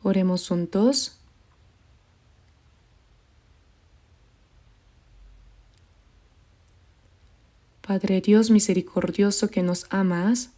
Oremos juntos. Padre Dios misericordioso que nos amas,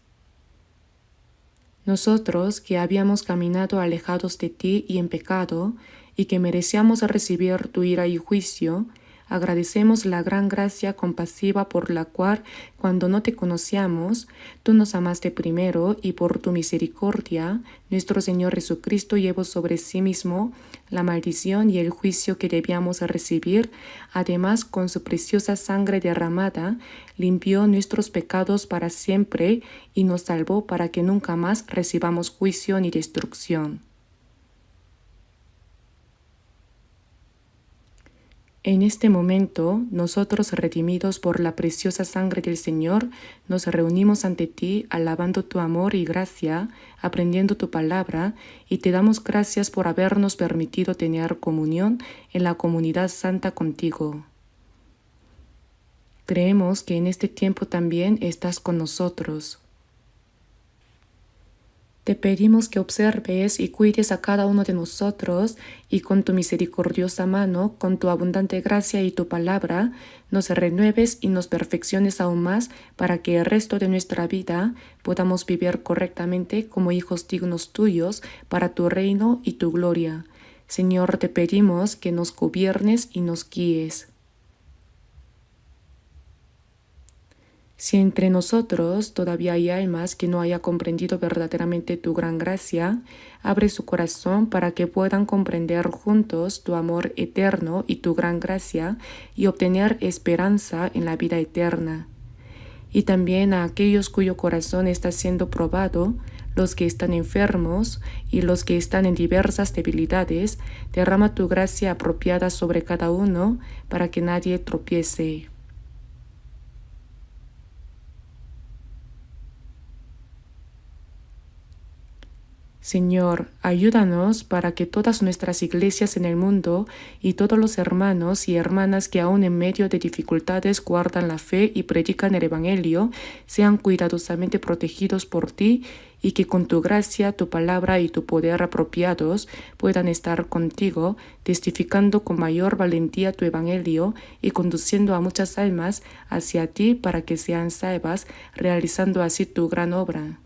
nosotros que habíamos caminado alejados de ti y en pecado, y que merecíamos recibir tu ira y juicio, agradecemos la gran gracia compasiva por la cual, cuando no te conocíamos, tú nos amaste primero y por tu misericordia, nuestro Señor Jesucristo llevó sobre sí mismo la maldición y el juicio que debíamos recibir. Además, con su preciosa sangre derramada, limpió nuestros pecados para siempre y nos salvó para que nunca más recibamos juicio ni destrucción. En este momento, nosotros, redimidos por la preciosa sangre del Señor, nos reunimos ante ti, alabando tu amor y gracia, aprendiendo tu palabra, y te damos gracias por habernos permitido tener comunión en la comunidad santa contigo. Creemos que en este tiempo también estás con nosotros. Te pedimos que observes y cuides a cada uno de nosotros y con tu misericordiosa mano, con tu abundante gracia y tu palabra, nos renueves y nos perfecciones aún más para que el resto de nuestra vida podamos vivir correctamente como hijos dignos tuyos para tu reino y tu gloria. Señor, te pedimos que nos gobiernes y nos guíes. Si entre nosotros todavía hay almas que no haya comprendido verdaderamente tu gran gracia, abre su corazón para que puedan comprender juntos tu amor eterno y tu gran gracia y obtener esperanza en la vida eterna. Y también a aquellos cuyo corazón está siendo probado, los que están enfermos y los que están en diversas debilidades, derrama tu gracia apropiada sobre cada uno para que nadie tropiece. Señor, ayúdanos para que todas nuestras iglesias en el mundo y todos los hermanos y hermanas que aún en medio de dificultades guardan la fe y predican el Evangelio, sean cuidadosamente protegidos por ti y que con tu gracia, tu palabra y tu poder apropiados puedan estar contigo, testificando con mayor valentía tu Evangelio y conduciendo a muchas almas hacia ti para que sean salvas, realizando así tu gran obra.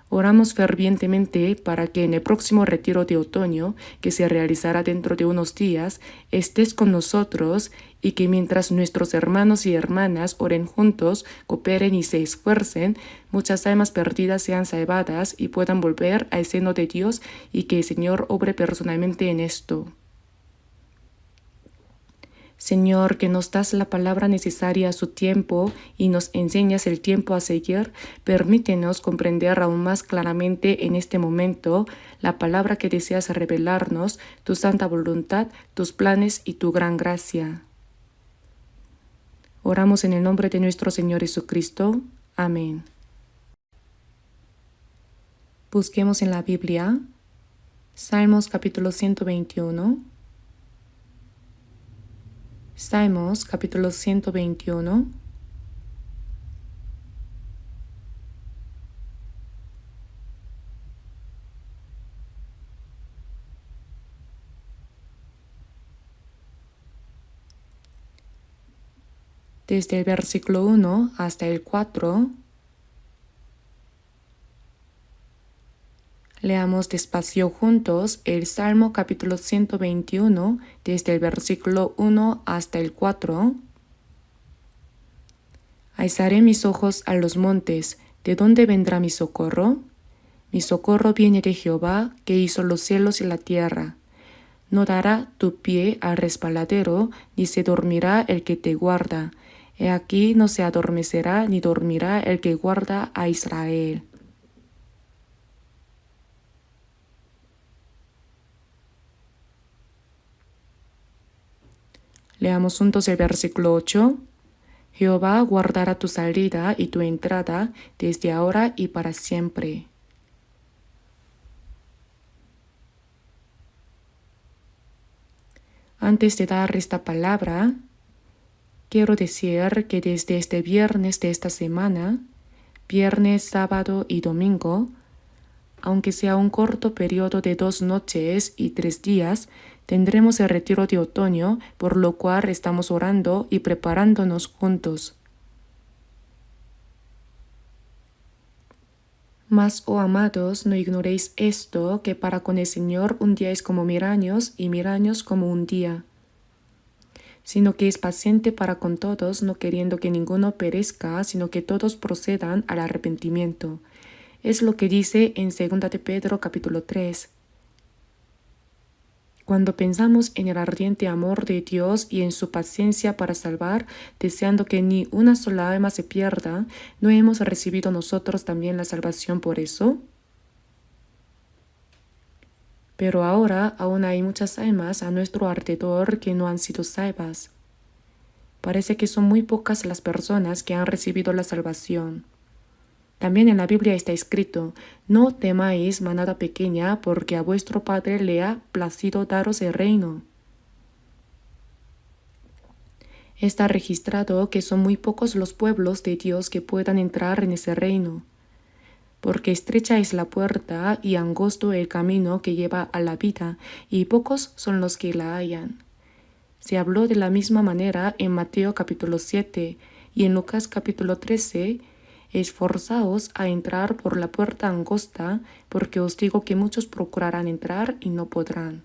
Oramos fervientemente para que en el próximo retiro de otoño, que se realizará dentro de unos días, estés con nosotros y que mientras nuestros hermanos y hermanas oren juntos, cooperen y se esfuercen, muchas almas perdidas sean salvadas y puedan volver al seno de Dios y que el Señor obre personalmente en esto. Señor, que nos das la palabra necesaria a su tiempo y nos enseñas el tiempo a seguir, permítenos comprender aún más claramente en este momento la palabra que deseas revelarnos, tu santa voluntad, tus planes y tu gran gracia. Oramos en el nombre de nuestro Señor Jesucristo. Amén. Busquemos en la Biblia Salmos capítulo 121. Salmos capítulo 121. Desde el versículo 1 hasta el 4. Leamos despacio juntos el Salmo capítulo 121, desde el versículo 1 hasta el 4. Alzaré mis ojos a los montes, ¿de dónde vendrá mi socorro? Mi socorro viene de Jehová, que hizo los cielos y la tierra. No dará tu pie al resbaladero, ni se dormirá el que te guarda. He aquí no se adormecerá ni dormirá el que guarda a Israel. Leamos juntos el versículo 8. Jehová guardará tu salida y tu entrada desde ahora y para siempre. Antes de dar esta palabra, quiero decir que desde este viernes de esta semana, viernes, sábado y domingo, Aunque sea un corto periodo de 2 noches y 3 días, tendremos el retiro de otoño, por lo cual estamos orando y preparándonos juntos. Mas, oh amados, no ignoréis esto, que para con el Señor un día es como 1000 años y 1000 años como un día. Sino que es paciente para con todos, no queriendo que ninguno perezca, sino que todos procedan al arrepentimiento. Es lo que dice en 2 de Pedro capítulo 3. Cuando pensamos en el ardiente amor de Dios y en su paciencia para salvar, deseando que ni una sola alma se pierda, ¿no hemos recibido nosotros también la salvación por eso? Pero ahora aún hay muchas almas a nuestro alrededor que no han sido salvas. Parece que son muy pocas las personas que han recibido la salvación. También en la Biblia está escrito: no temáis, manada pequeña, porque a vuestro Padre le ha placido daros el reino. Está registrado que son muy pocos los pueblos de Dios que puedan entrar en ese reino, porque estrecha es la puerta y angosto el camino que lleva a la vida, y pocos son los que la hallan. Se habló de la misma manera en Mateo capítulo 7 y en Lucas capítulo 13, esforzaos a entrar por la puerta angosta, porque os digo que muchos procurarán entrar y no podrán.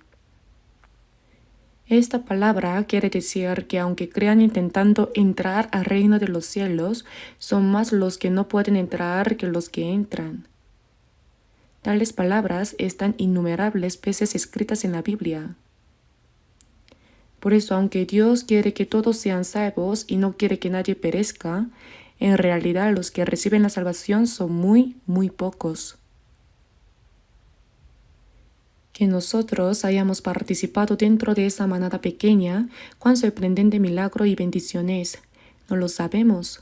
Esta palabra quiere decir que aunque crean intentando entrar al reino de los cielos, son más los que no pueden entrar que los que entran. Tales palabras están innumerables veces escritas en la Biblia. Por eso, aunque Dios quiere que todos sean salvos y no quiere que nadie perezca, en realidad los que reciben la salvación son muy, muy pocos. Que nosotros hayamos participado dentro de esa manada pequeña, cuán sorprendente milagro y bendición es, no lo sabemos.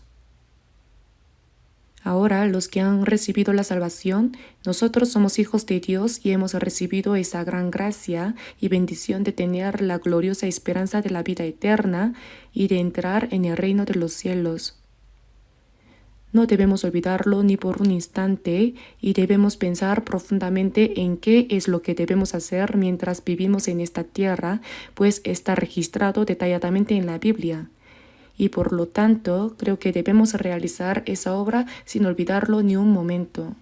Ahora, los que han recibido la salvación, nosotros somos hijos de Dios y hemos recibido esa gran gracia y bendición de tener la gloriosa esperanza de la vida eterna y de entrar en el reino de los cielos. No debemos olvidarlo ni por un instante y debemos pensar profundamente en qué es lo que debemos hacer mientras vivimos en esta tierra, pues está registrado detalladamente en la Biblia. Y por lo tanto, creo que debemos realizar esa obra sin olvidarlo ni un momento.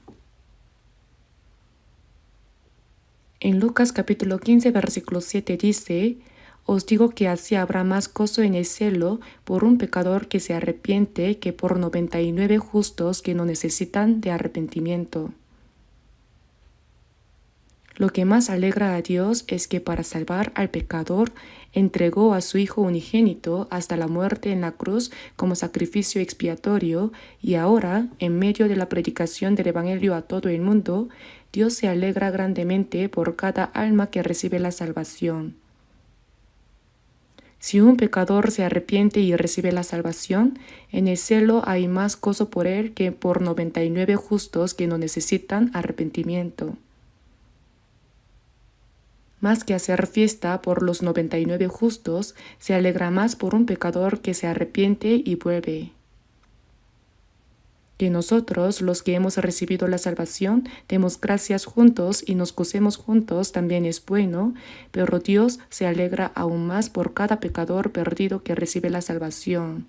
En Lucas capítulo 15, versículo 7 dice: os digo que así habrá más gozo en el cielo por un pecador que se arrepiente que por 99 justos que no necesitan de arrepentimiento. Lo que más alegra a Dios es que para salvar al pecador entregó a su Hijo unigénito hasta la muerte en la cruz como sacrificio expiatorio, y ahora, en medio de la predicación del Evangelio a todo el mundo, Dios se alegra grandemente por cada alma que recibe la salvación. Si un pecador se arrepiente y recibe la salvación, en el cielo hay más gozo por él que por 99 justos que no necesitan arrepentimiento. Más que hacer fiesta por los 99 justos, se alegra más por un pecador que se arrepiente y vuelve. Que nosotros, los que hemos recibido la salvación, demos gracias juntos y nos gocemos juntos también es bueno, pero Dios se alegra aún más por cada pecador perdido que recibe la salvación.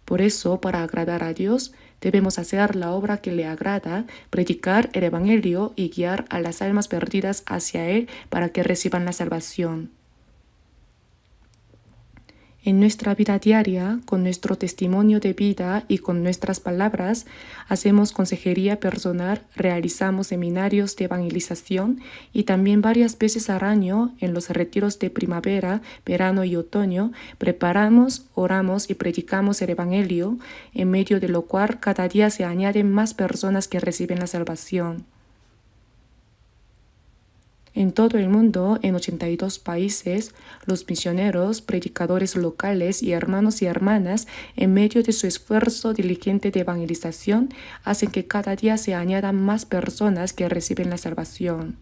Por eso, para agradar a Dios, debemos hacer la obra que le agrada, predicar el Evangelio y guiar a las almas perdidas hacia Él para que reciban la salvación. En nuestra vida diaria, con nuestro testimonio de vida y con nuestras palabras, hacemos consejería personal, realizamos seminarios de evangelización y también varias veces al año, en los retiros de primavera, verano y otoño, preparamos, oramos y predicamos el Evangelio, en medio de lo cual cada día se añaden más personas que reciben la salvación. En todo el mundo, en 82 países, los misioneros, predicadores locales y hermanos y hermanas, en medio de su esfuerzo diligente de evangelización, hacen que cada día se añadan más personas que reciben la salvación.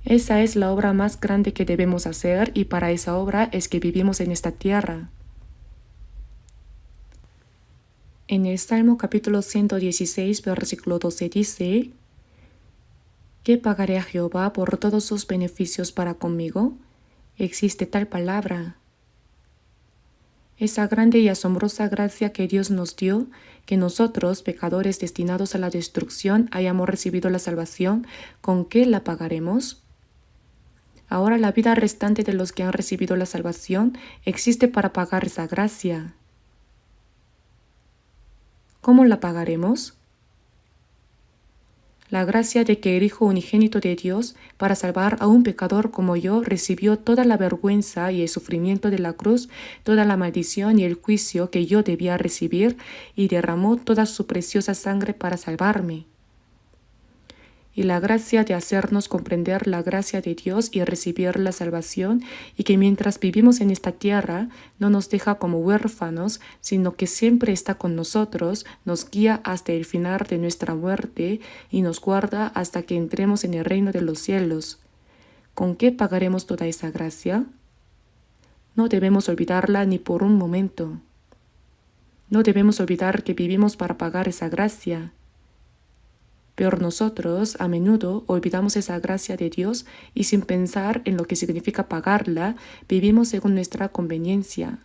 Esa es la obra más grande que debemos hacer y para esa obra es que vivimos en esta tierra. En el Salmo capítulo 116, versículo 12 dice: ¿Qué pagaré a Jehová por todos sus beneficios para conmigo? Existe tal palabra. Esa grande y asombrosa gracia que Dios nos dio, que nosotros, pecadores destinados a la destrucción, hayamos recibido la salvación, ¿con qué la pagaremos? Ahora la vida restante de los que han recibido la salvación existe para pagar esa gracia. ¿Cómo la pagaremos? La gracia de que el Hijo unigénito de Dios, para salvar a un pecador como yo, recibió toda la vergüenza y el sufrimiento de la cruz, toda la maldición y el juicio que yo debía recibir, y derramó toda su preciosa sangre para salvarme. Y la gracia de hacernos comprender la gracia de Dios y recibir la salvación, y que mientras vivimos en esta tierra no nos deja como huérfanos, sino que siempre está con nosotros, nos guía hasta el final de nuestra muerte y nos guarda hasta que entremos en el reino de los cielos. ¿Con qué pagaremos toda esa gracia? No debemos olvidarla ni por un momento. No debemos olvidar que vivimos para pagar esa gracia. Pero nosotros a menudo olvidamos esa gracia de Dios y sin pensar en lo que significa pagarla, vivimos según nuestra conveniencia.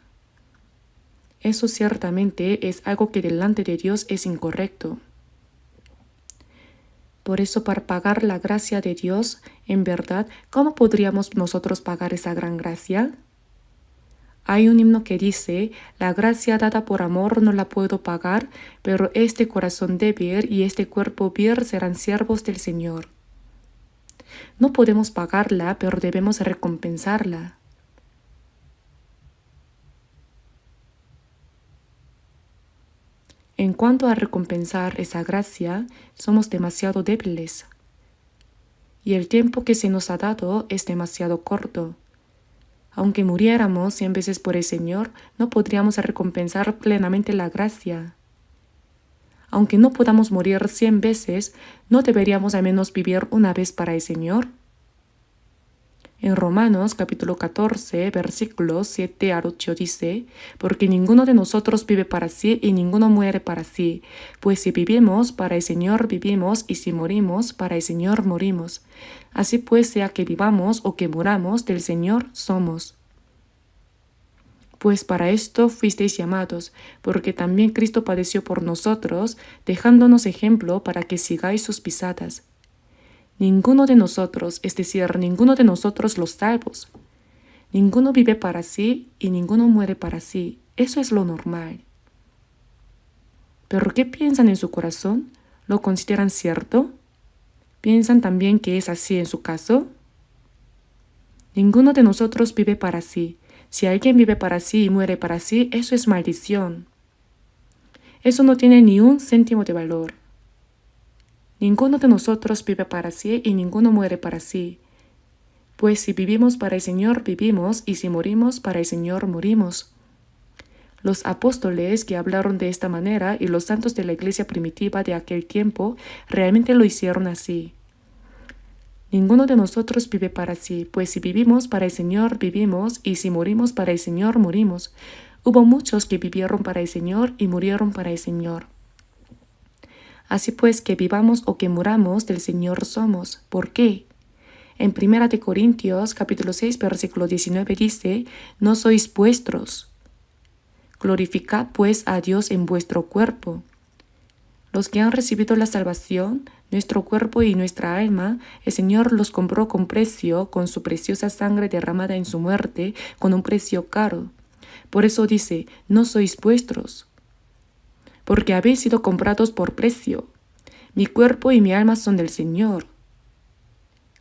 Eso ciertamente es algo que delante de Dios es incorrecto. Por eso, para pagar la gracia de Dios, en verdad, ¿cómo podríamos nosotros pagar esa gran gracia? Hay un himno que dice, la gracia dada por amor no la puedo pagar, pero este corazón débil y este cuerpo vil serán siervos del Señor. No podemos pagarla, pero debemos recompensarla. En cuanto a recompensar esa gracia, somos demasiado débiles. Y el tiempo que se nos ha dado es demasiado corto. Aunque muriéramos 100 veces por el Señor, no podríamos recompensar plenamente la gracia. Aunque no podamos morir 100 veces, ¿no deberíamos al menos vivir una vez para el Señor? En Romanos capítulo 14, versículos 7 al 8 dice, porque ninguno de nosotros vive para sí y ninguno muere para sí, pues si vivimos, para el Señor vivimos, y si morimos, para el Señor morimos. Así pues, sea que vivamos o que muramos, del Señor somos. Pues para esto fuisteis llamados, porque también Cristo padeció por nosotros, dejándonos ejemplo para que sigáis sus pisadas. Ninguno de nosotros, es decir, ninguno de nosotros los salvos. Ninguno vive para sí y ninguno muere para sí. Eso es lo normal. ¿Pero qué piensan en su corazón? ¿Lo consideran cierto? ¿Piensan también que es así en su caso? Ninguno de nosotros vive para sí. Si alguien vive para sí y muere para sí, eso es maldición. Eso no tiene ni un céntimo de valor. Ninguno de nosotros vive para sí y ninguno muere para sí. Pues si vivimos para el Señor, vivimos, y si morimos, para el Señor morimos. Los apóstoles que hablaron de esta manera y los santos de la iglesia primitiva de aquel tiempo realmente lo hicieron así. Ninguno de nosotros vive para sí, pues si vivimos para el Señor, vivimos, y si morimos para el Señor, morimos. Hubo muchos que vivieron para el Señor y murieron para el Señor. Así pues, que vivamos o que muramos, del Señor somos. ¿Por qué? En 1 Corintios capítulo 6, versículo 19 dice, no sois vuestros. Glorificad pues a Dios en vuestro cuerpo. Los que han recibido la salvación, nuestro cuerpo y nuestra alma, el Señor los compró con precio, con su preciosa sangre derramada en su muerte, con un precio caro. Por eso dice, no sois vuestros, porque habéis sido comprados por precio. Mi cuerpo y mi alma son del Señor.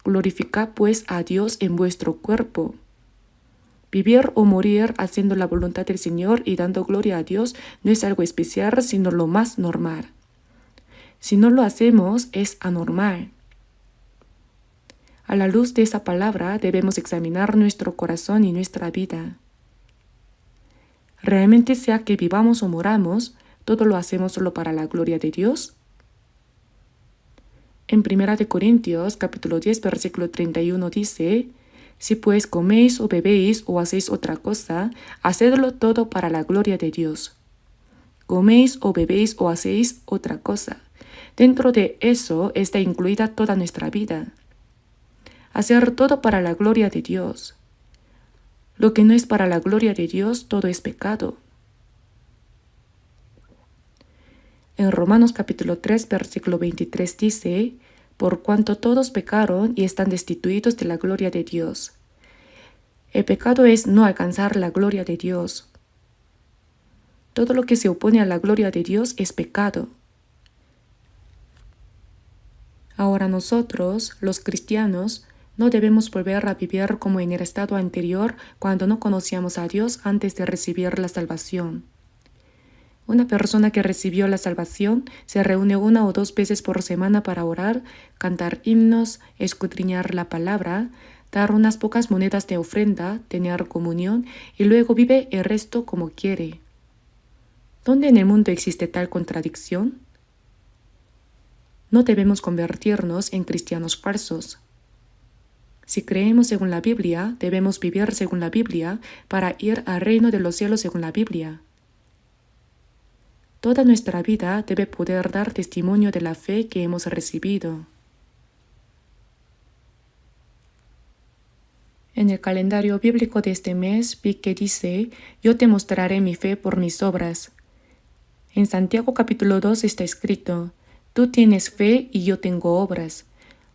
Glorificad pues a Dios en vuestro cuerpo. Vivir o morir haciendo la voluntad del Señor y dando gloria a Dios no es algo especial, sino lo más normal. Si no lo hacemos, es anormal. A la luz de esa palabra debemos examinar nuestro corazón y nuestra vida. ¿Realmente sea que vivamos o moramos, todo lo hacemos solo para la gloria de Dios? En 1 Corintios capítulo 10 versículo 31 dice, si pues coméis o bebéis o hacéis otra cosa, hacedlo todo para la gloria de Dios. Coméis o bebéis o hacéis otra cosa. Dentro de eso está incluida toda nuestra vida. Hacer todo para la gloria de Dios. Lo que no es para la gloria de Dios, todo es pecado. En Romanos capítulo 3, versículo 23 dice, por cuanto todos pecaron y están destituidos de la gloria de Dios. El pecado es no alcanzar la gloria de Dios. Todo lo que se opone a la gloria de Dios es pecado. Ahora nosotros, los cristianos, no debemos volver a vivir como en el estado anterior cuando no conocíamos a Dios antes de recibir la salvación. Una persona que recibió la salvación se reúne 1 o 2 veces por semana para orar, cantar himnos, escudriñar la palabra, dar unas pocas monedas de ofrenda, tener comunión y luego vive el resto como quiere. ¿Dónde en el mundo existe tal contradicción? No debemos convertirnos en cristianos falsos. Si creemos según la Biblia, debemos vivir según la Biblia para ir al reino de los cielos según la Biblia. Toda nuestra vida debe poder dar testimonio de la fe que hemos recibido. En el calendario bíblico de este mes vi que dice, yo te mostraré mi fe por mis obras. En Santiago capítulo 2 está escrito, tú tienes fe y yo tengo obras.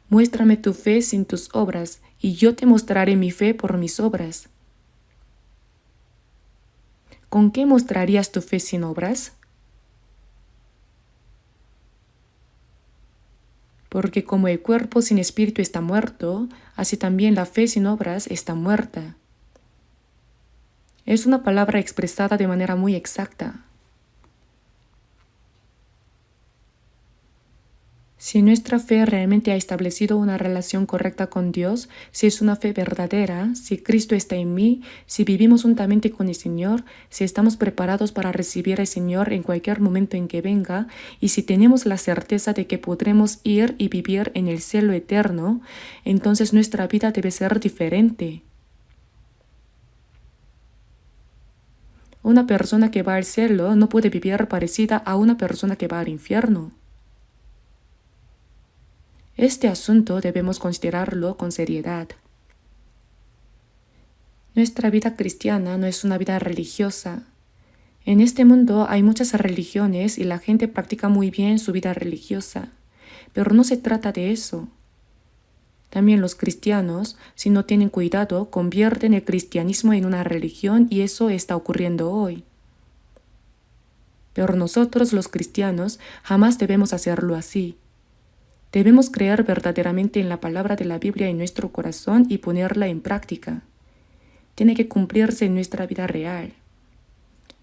Muéstrame tu fe sin tus obras, y yo te mostraré mi fe por mis obras. ¿Con qué mostrarías tu fe sin obras? Porque como el cuerpo sin espíritu está muerto, así también la fe sin obras está muerta. Es una palabra expresada de manera muy exacta. Si nuestra fe realmente ha establecido una relación correcta con Dios, si es una fe verdadera, si Cristo está en mí, si vivimos juntamente con el Señor, si estamos preparados para recibir al Señor en cualquier momento en que venga, y si tenemos la certeza de que podremos ir y vivir en el cielo eterno, entonces nuestra vida debe ser diferente. Una persona que va al cielo no puede vivir parecida a una persona que va al infierno. Este asunto debemos considerarlo con seriedad. Nuestra vida cristiana no es una vida religiosa. En este mundo hay muchas religiones y la gente practica muy bien su vida religiosa, pero no se trata de eso. También los cristianos, si no tienen cuidado, convierten el cristianismo en una religión y eso está ocurriendo hoy. Pero nosotros los cristianos jamás debemos hacerlo así. Debemos creer verdaderamente en la palabra de la Biblia en nuestro corazón y ponerla en práctica. Tiene que cumplirse en nuestra vida real.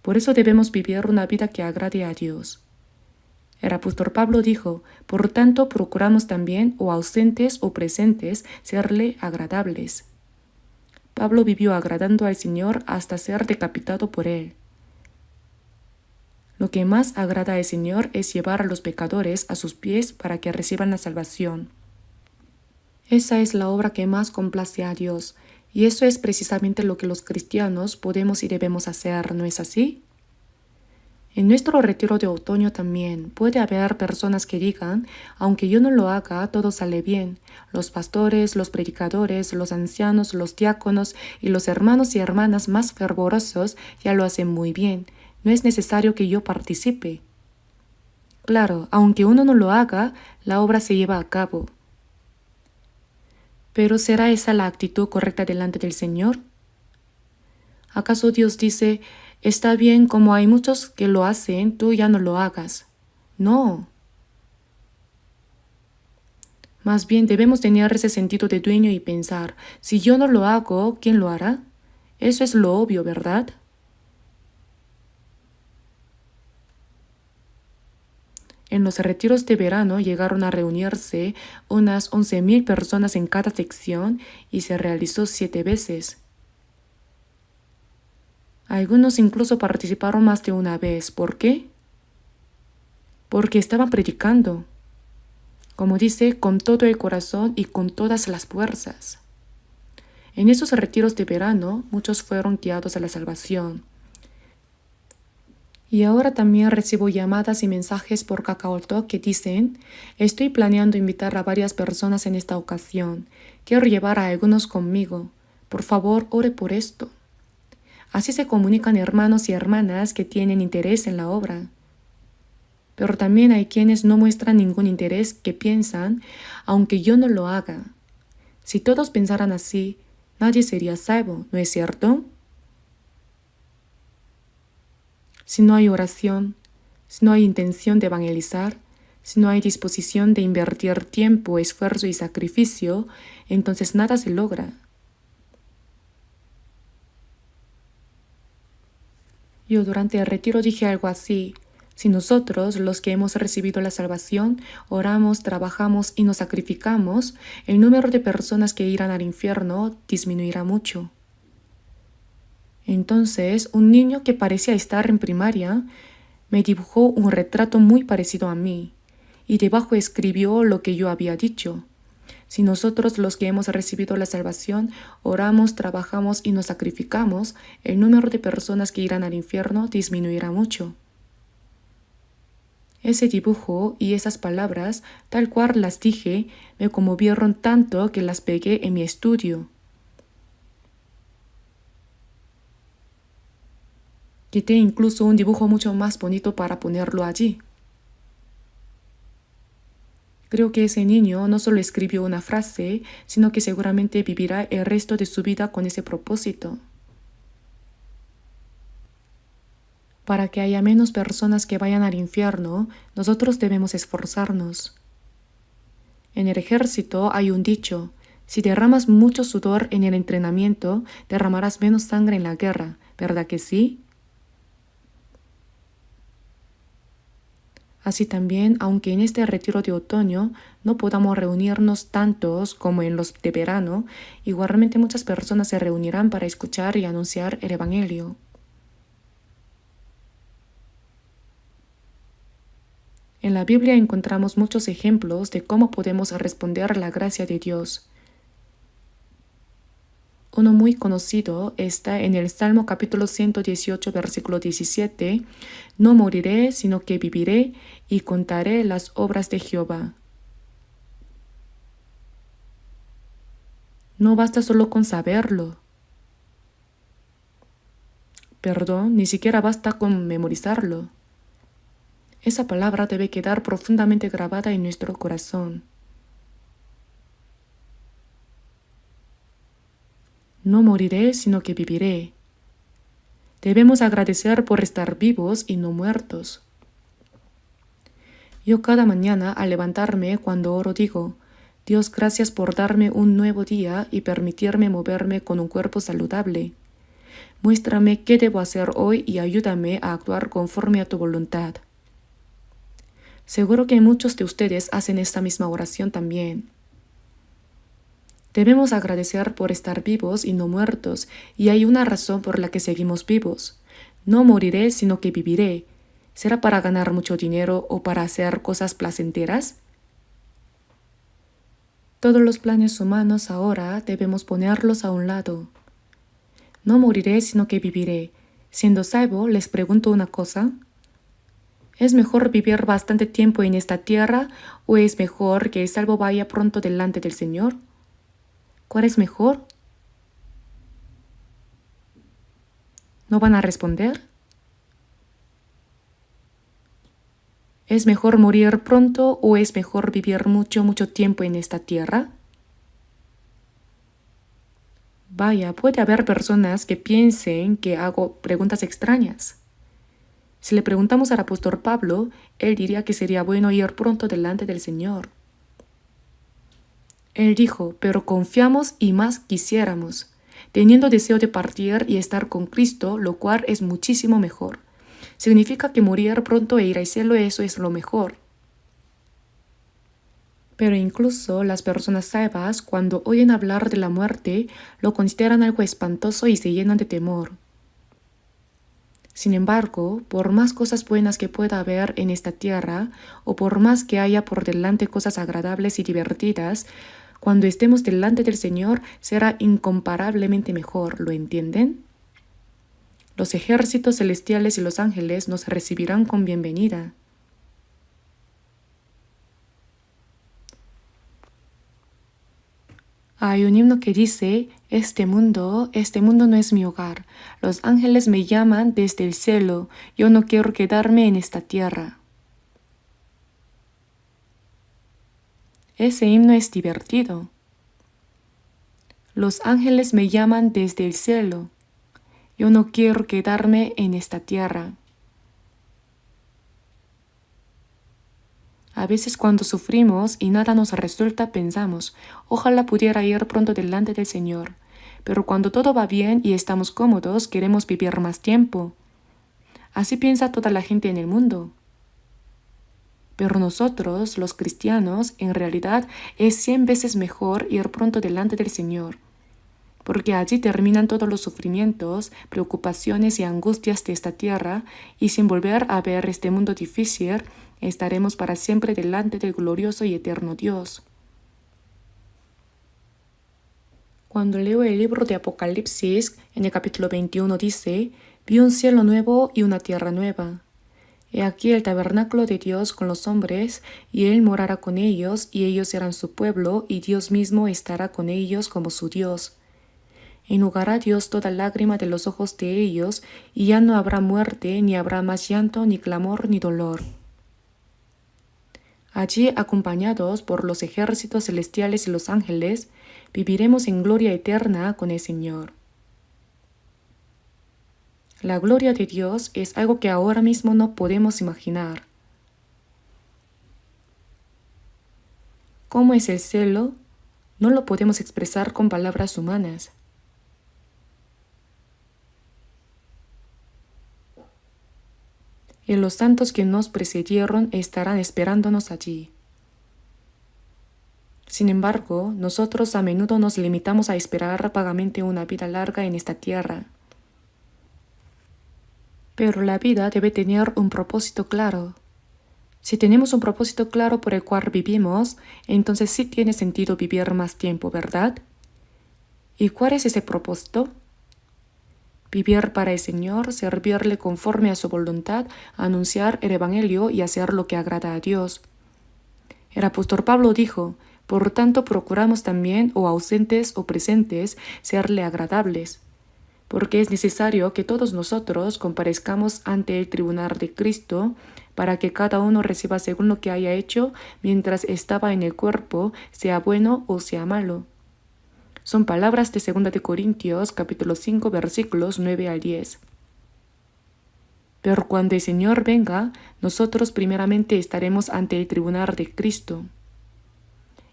Por eso debemos vivir una vida que agrade a Dios. El apóstol Pablo dijo, por tanto procuramos también, o ausentes o presentes, serle agradables. Pablo vivió agradando al Señor hasta ser decapitado por él. Lo que más agrada al Señor es llevar a los pecadores a sus pies para que reciban la salvación. Esa es la obra que más complace a Dios, y eso es precisamente lo que los cristianos podemos y debemos hacer, ¿no es así? En nuestro retiro de otoño también puede haber personas que digan, aunque yo no lo haga, todo sale bien. Los pastores, los predicadores, los ancianos, los diáconos y los hermanos y hermanas más fervorosos ya lo hacen muy bien. No es necesario que yo participe. Claro, aunque uno no lo haga, la obra se lleva a cabo. ¿Pero será esa la actitud correcta delante del Señor? ¿Acaso Dios dice, está bien, como hay muchos que lo hacen, tú ya no lo hagas? No. Más bien debemos tener ese sentido de dueño y pensar, si yo no lo hago, ¿quién lo hará? Eso es lo obvio, ¿verdad? En los retiros de verano llegaron a reunirse unas 11,000 personas en cada sección y se realizó 7 veces. Algunos incluso participaron más de una vez. ¿Por qué? Porque estaban predicando, como dice, con todo el corazón y con todas las fuerzas. En esos retiros de verano, muchos fueron guiados a la salvación. Y ahora también recibo llamadas y mensajes por KakaoTalk que dicen: estoy planeando invitar a varias personas en esta ocasión. Quiero llevar a algunos conmigo. Por favor, ore por esto. Así se comunican hermanos y hermanas que tienen interés en la obra. Pero también hay quienes no muestran ningún interés, que piensan, aunque yo no lo haga. Si todos pensaran así, nadie sería salvo, ¿no es cierto? Si no hay oración, si no hay intención de evangelizar, si no hay disposición de invertir tiempo, esfuerzo y sacrificio, entonces nada se logra. Yo durante el retiro dije algo así: si nosotros, los que hemos recibido la salvación, oramos, trabajamos y nos sacrificamos, el número de personas que irán al infierno disminuirá mucho. Entonces, un niño que parecía estar en primaria me dibujó un retrato muy parecido a mí, y debajo escribió lo que yo había dicho: si nosotros, los que hemos recibido la salvación, oramos, trabajamos y nos sacrificamos, el número de personas que irán al infierno disminuirá mucho. Ese dibujo y esas palabras, tal cual las dije, me conmovieron tanto que las pegué en mi estudio. Quité incluso un dibujo mucho más bonito para ponerlo allí. Creo que ese niño no solo escribió una frase, sino que seguramente vivirá el resto de su vida con ese propósito. Para que haya menos personas que vayan al infierno, nosotros debemos esforzarnos. En el ejército hay un dicho: si derramas mucho sudor en el entrenamiento, derramarás menos sangre en la guerra, ¿verdad que sí? Así también, aunque en este retiro de otoño no podamos reunirnos tantos como en los de verano, igualmente muchas personas se reunirán para escuchar y anunciar el Evangelio. En la Biblia encontramos muchos ejemplos de cómo podemos responder a la gracia de Dios. Uno muy conocido está en el Salmo capítulo 118, versículo 17: no moriré, sino que viviré y contaré las obras de Jehová. No basta solo con saberlo. Perdón, ni siquiera basta con memorizarlo. Esa palabra debe quedar profundamente grabada en nuestro corazón. No moriré, sino que viviré. Debemos agradecer por estar vivos y no muertos. Yo cada mañana al levantarme, cuando oro, digo: Dios, gracias por darme un nuevo día y permitirme moverme con un cuerpo saludable. Muéstrame qué debo hacer hoy y ayúdame a actuar conforme a tu voluntad. Seguro que muchos de ustedes hacen esta misma oración también. Debemos agradecer por estar vivos y no muertos, y hay una razón por la que seguimos vivos. No moriré, sino que viviré. ¿Será para ganar mucho dinero o para hacer cosas placenteras? Todos los planes humanos ahora debemos ponerlos a un lado. No moriré, sino que viviré. Siendo salvo, les pregunto una cosa: ¿es mejor vivir bastante tiempo en esta tierra o es mejor que el salvo vaya pronto delante del Señor? ¿Cuál es mejor? ¿No van a responder? ¿Es mejor morir pronto o es mejor vivir mucho, mucho tiempo en esta tierra? Vaya, puede haber personas que piensen que hago preguntas extrañas. Si le preguntamos al apóstol Pablo, él diría que sería bueno ir pronto delante del Señor. Él dijo: pero confiamos y más quisiéramos, teniendo deseo de partir y estar con Cristo, lo cual es muchísimo mejor. Significa que morir pronto e ir al cielo, eso es lo mejor. Pero incluso las personas salvas, cuando oyen hablar de la muerte, lo consideran algo espantoso y se llenan de temor. Sin embargo, por más cosas buenas que pueda haber en esta tierra, o por más que haya por delante cosas agradables y divertidas, cuando estemos delante del Señor será incomparablemente mejor, ¿lo entienden? Los ejércitos celestiales y los ángeles nos recibirán con bienvenida. Hay un himno que dice, este mundo no es mi hogar. Los ángeles me llaman desde el cielo. Yo no quiero quedarme en esta tierra. Ese himno es divertido. Los ángeles me llaman desde el cielo. Yo no quiero quedarme en esta tierra. A veces cuando sufrimos y nada nos resulta pensamos, ojalá pudiera ir pronto delante del Señor. Pero cuando todo va bien y estamos cómodos, queremos vivir más tiempo. Así piensa toda la gente en el mundo. Pero nosotros, los cristianos, en realidad es 100 veces mejor ir pronto delante del Señor, porque allí terminan todos los sufrimientos, preocupaciones y angustias de esta tierra, y sin volver a ver este mundo difícil, estaremos para siempre delante del glorioso y eterno Dios. Cuando leo el libro de Apocalipsis, en el capítulo 21 dice, vi un cielo nuevo y una tierra nueva. He aquí el tabernáculo de Dios con los hombres, y Él morará con ellos, y ellos serán su pueblo, y Dios mismo estará con ellos como su Dios. Enjugará Dios toda lágrima de los ojos de ellos, y ya no habrá muerte, ni habrá más llanto, ni clamor, ni dolor. Allí, acompañados por los ejércitos celestiales y los ángeles, viviremos en gloria eterna con el Señor. La gloria de Dios es algo que ahora mismo no podemos imaginar. ¿Cómo es el cielo? No lo podemos expresar con palabras humanas. Y los santos que nos precedieron estarán esperándonos allí. Sin embargo, nosotros a menudo nos limitamos a esperar vagamente una vida larga en esta tierra. Pero la vida debe tener un propósito claro. Si tenemos un propósito claro por el cual vivimos, entonces sí tiene sentido vivir más tiempo, ¿verdad? ¿Y cuál es ese propósito? Vivir para el Señor, servirle conforme a su voluntad, anunciar el Evangelio y hacer lo que agrada a Dios. El apóstol Pablo dijo, por tanto procuramos también, o ausentes o presentes, serle agradables, porque es necesario que todos nosotros comparezcamos ante el tribunal de Cristo, para que cada uno reciba según lo que haya hecho mientras estaba en el cuerpo, sea bueno o sea malo. Son palabras de 2 de Corintios, capítulo 5, versículos 9 al 10. Pero cuando el Señor venga, nosotros primeramente estaremos ante el tribunal de Cristo.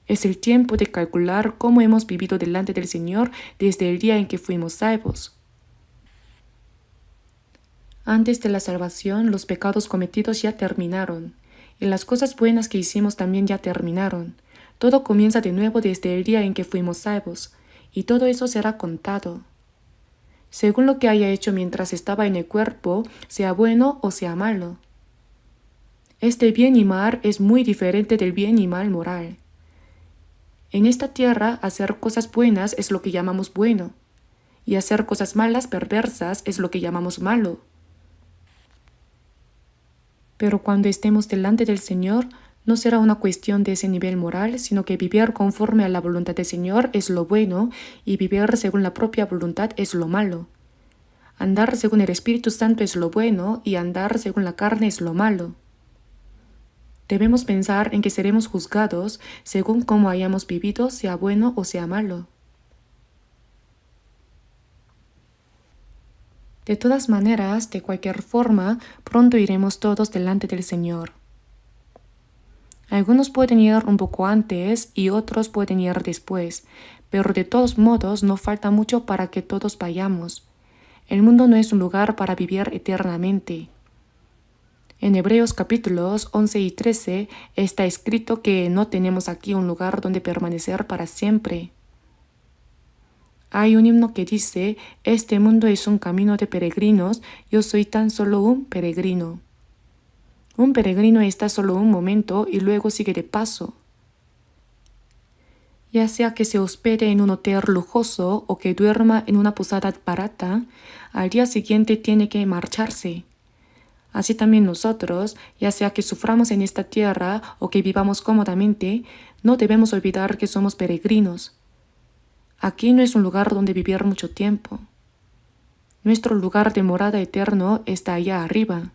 Es el tiempo de calcular cómo hemos vivido delante del Señor desde el día en que fuimos salvos. Antes de la salvación, los pecados cometidos ya terminaron, y las cosas buenas que hicimos también ya terminaron. Todo comienza de nuevo desde el día en que fuimos salvos, y todo eso será contado. Según lo que haya hecho mientras estaba en el cuerpo, sea bueno o sea malo. Este bien y mal es muy diferente del bien y mal moral. En esta tierra, hacer cosas buenas es lo que llamamos bueno, y hacer cosas malas, perversas, es lo que llamamos malo. Pero cuando estemos delante del Señor, no será una cuestión de ese nivel moral, sino que vivir conforme a la voluntad del Señor es lo bueno y vivir según la propia voluntad es lo malo. Andar según el Espíritu Santo es lo bueno y andar según la carne es lo malo. Debemos pensar en que seremos juzgados según cómo hayamos vivido, sea bueno o sea malo. De todas maneras, de cualquier forma, pronto iremos todos delante del Señor. Algunos pueden ir un poco antes y otros pueden ir después, pero de todos modos no falta mucho para que todos vayamos. El mundo no es un lugar para vivir eternamente. En Hebreos capítulos 11 y 13 está escrito que no tenemos aquí un lugar donde permanecer para siempre. Hay un himno que dice, este mundo es un camino de peregrinos, yo soy tan solo un peregrino. Un peregrino está solo un momento y luego sigue de paso. Ya sea que se hospede en un hotel lujoso o que duerma en una posada barata, al día siguiente tiene que marcharse. Así también nosotros, ya sea que suframos en esta tierra o que vivamos cómodamente, no debemos olvidar que somos peregrinos. Aquí no es un lugar donde vivir mucho tiempo. Nuestro lugar de morada eterno está allá arriba.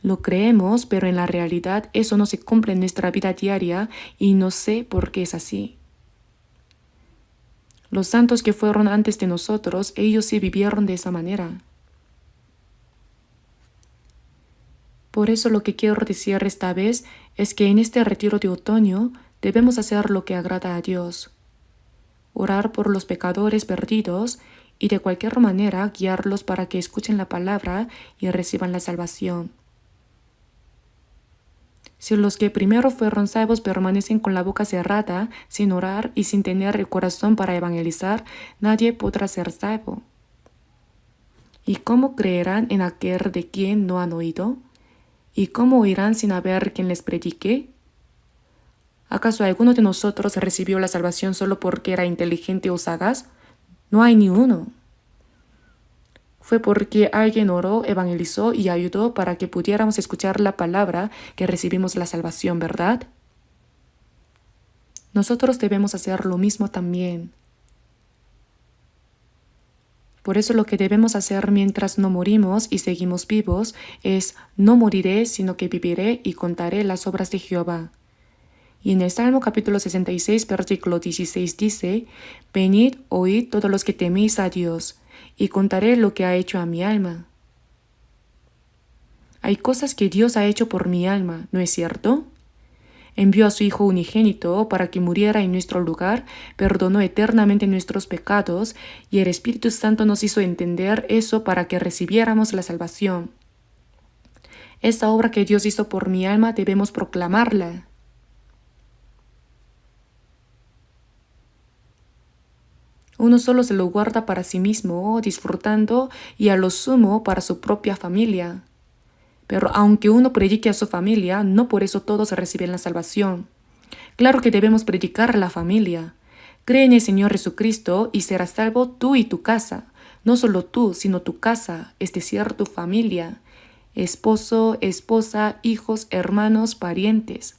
Lo creemos, pero en la realidad eso no se cumple en nuestra vida diaria y no sé por qué es así. Los santos que fueron antes de nosotros, ellos sí vivieron de esa manera. Por eso lo que quiero decir esta vez es que en este retiro de otoño debemos hacer lo que agrada a Dios. Orar por los pecadores perdidos y de cualquier manera guiarlos para que escuchen la palabra y reciban la salvación. Si los que primero fueron salvos permanecen con la boca cerrada, sin orar y sin tener el corazón para evangelizar, nadie podrá ser salvo. ¿Y cómo creerán en aquel de quien no han oído? ¿Y cómo oirán sin haber quien les predique? ¿Acaso alguno de nosotros recibió la salvación solo porque era inteligente o sagaz? No hay ni uno. Fue porque alguien oró, evangelizó y ayudó para que pudiéramos escuchar la palabra que recibimos la salvación, ¿verdad? Nosotros debemos hacer lo mismo también. Por eso lo que debemos hacer mientras no morimos y seguimos vivos es: no moriré, sino que viviré y contaré las obras de Jehová. Y en el Salmo capítulo 66, versículo 16 dice: Venid, oíd todos los que teméis a Dios, y contaré lo que ha hecho a mi alma. Hay cosas que Dios ha hecho por mi alma, ¿no es cierto? Envió a su Hijo unigénito para que muriera en nuestro lugar, perdonó eternamente nuestros pecados, y el Espíritu Santo nos hizo entender eso para que recibiéramos la salvación. Esta obra que Dios hizo por mi alma debemos proclamarla. Uno solo se lo guarda para sí mismo, disfrutando, y a lo sumo para su propia familia. Pero aunque uno predique a su familia, no por eso todos reciben la salvación. Claro que debemos predicar a la familia. Cree en el Señor Jesucristo y serás salvo tú y tu casa. No solo tú, sino tu casa, es decir, tu familia. Esposo, esposa, hijos, hermanos, parientes.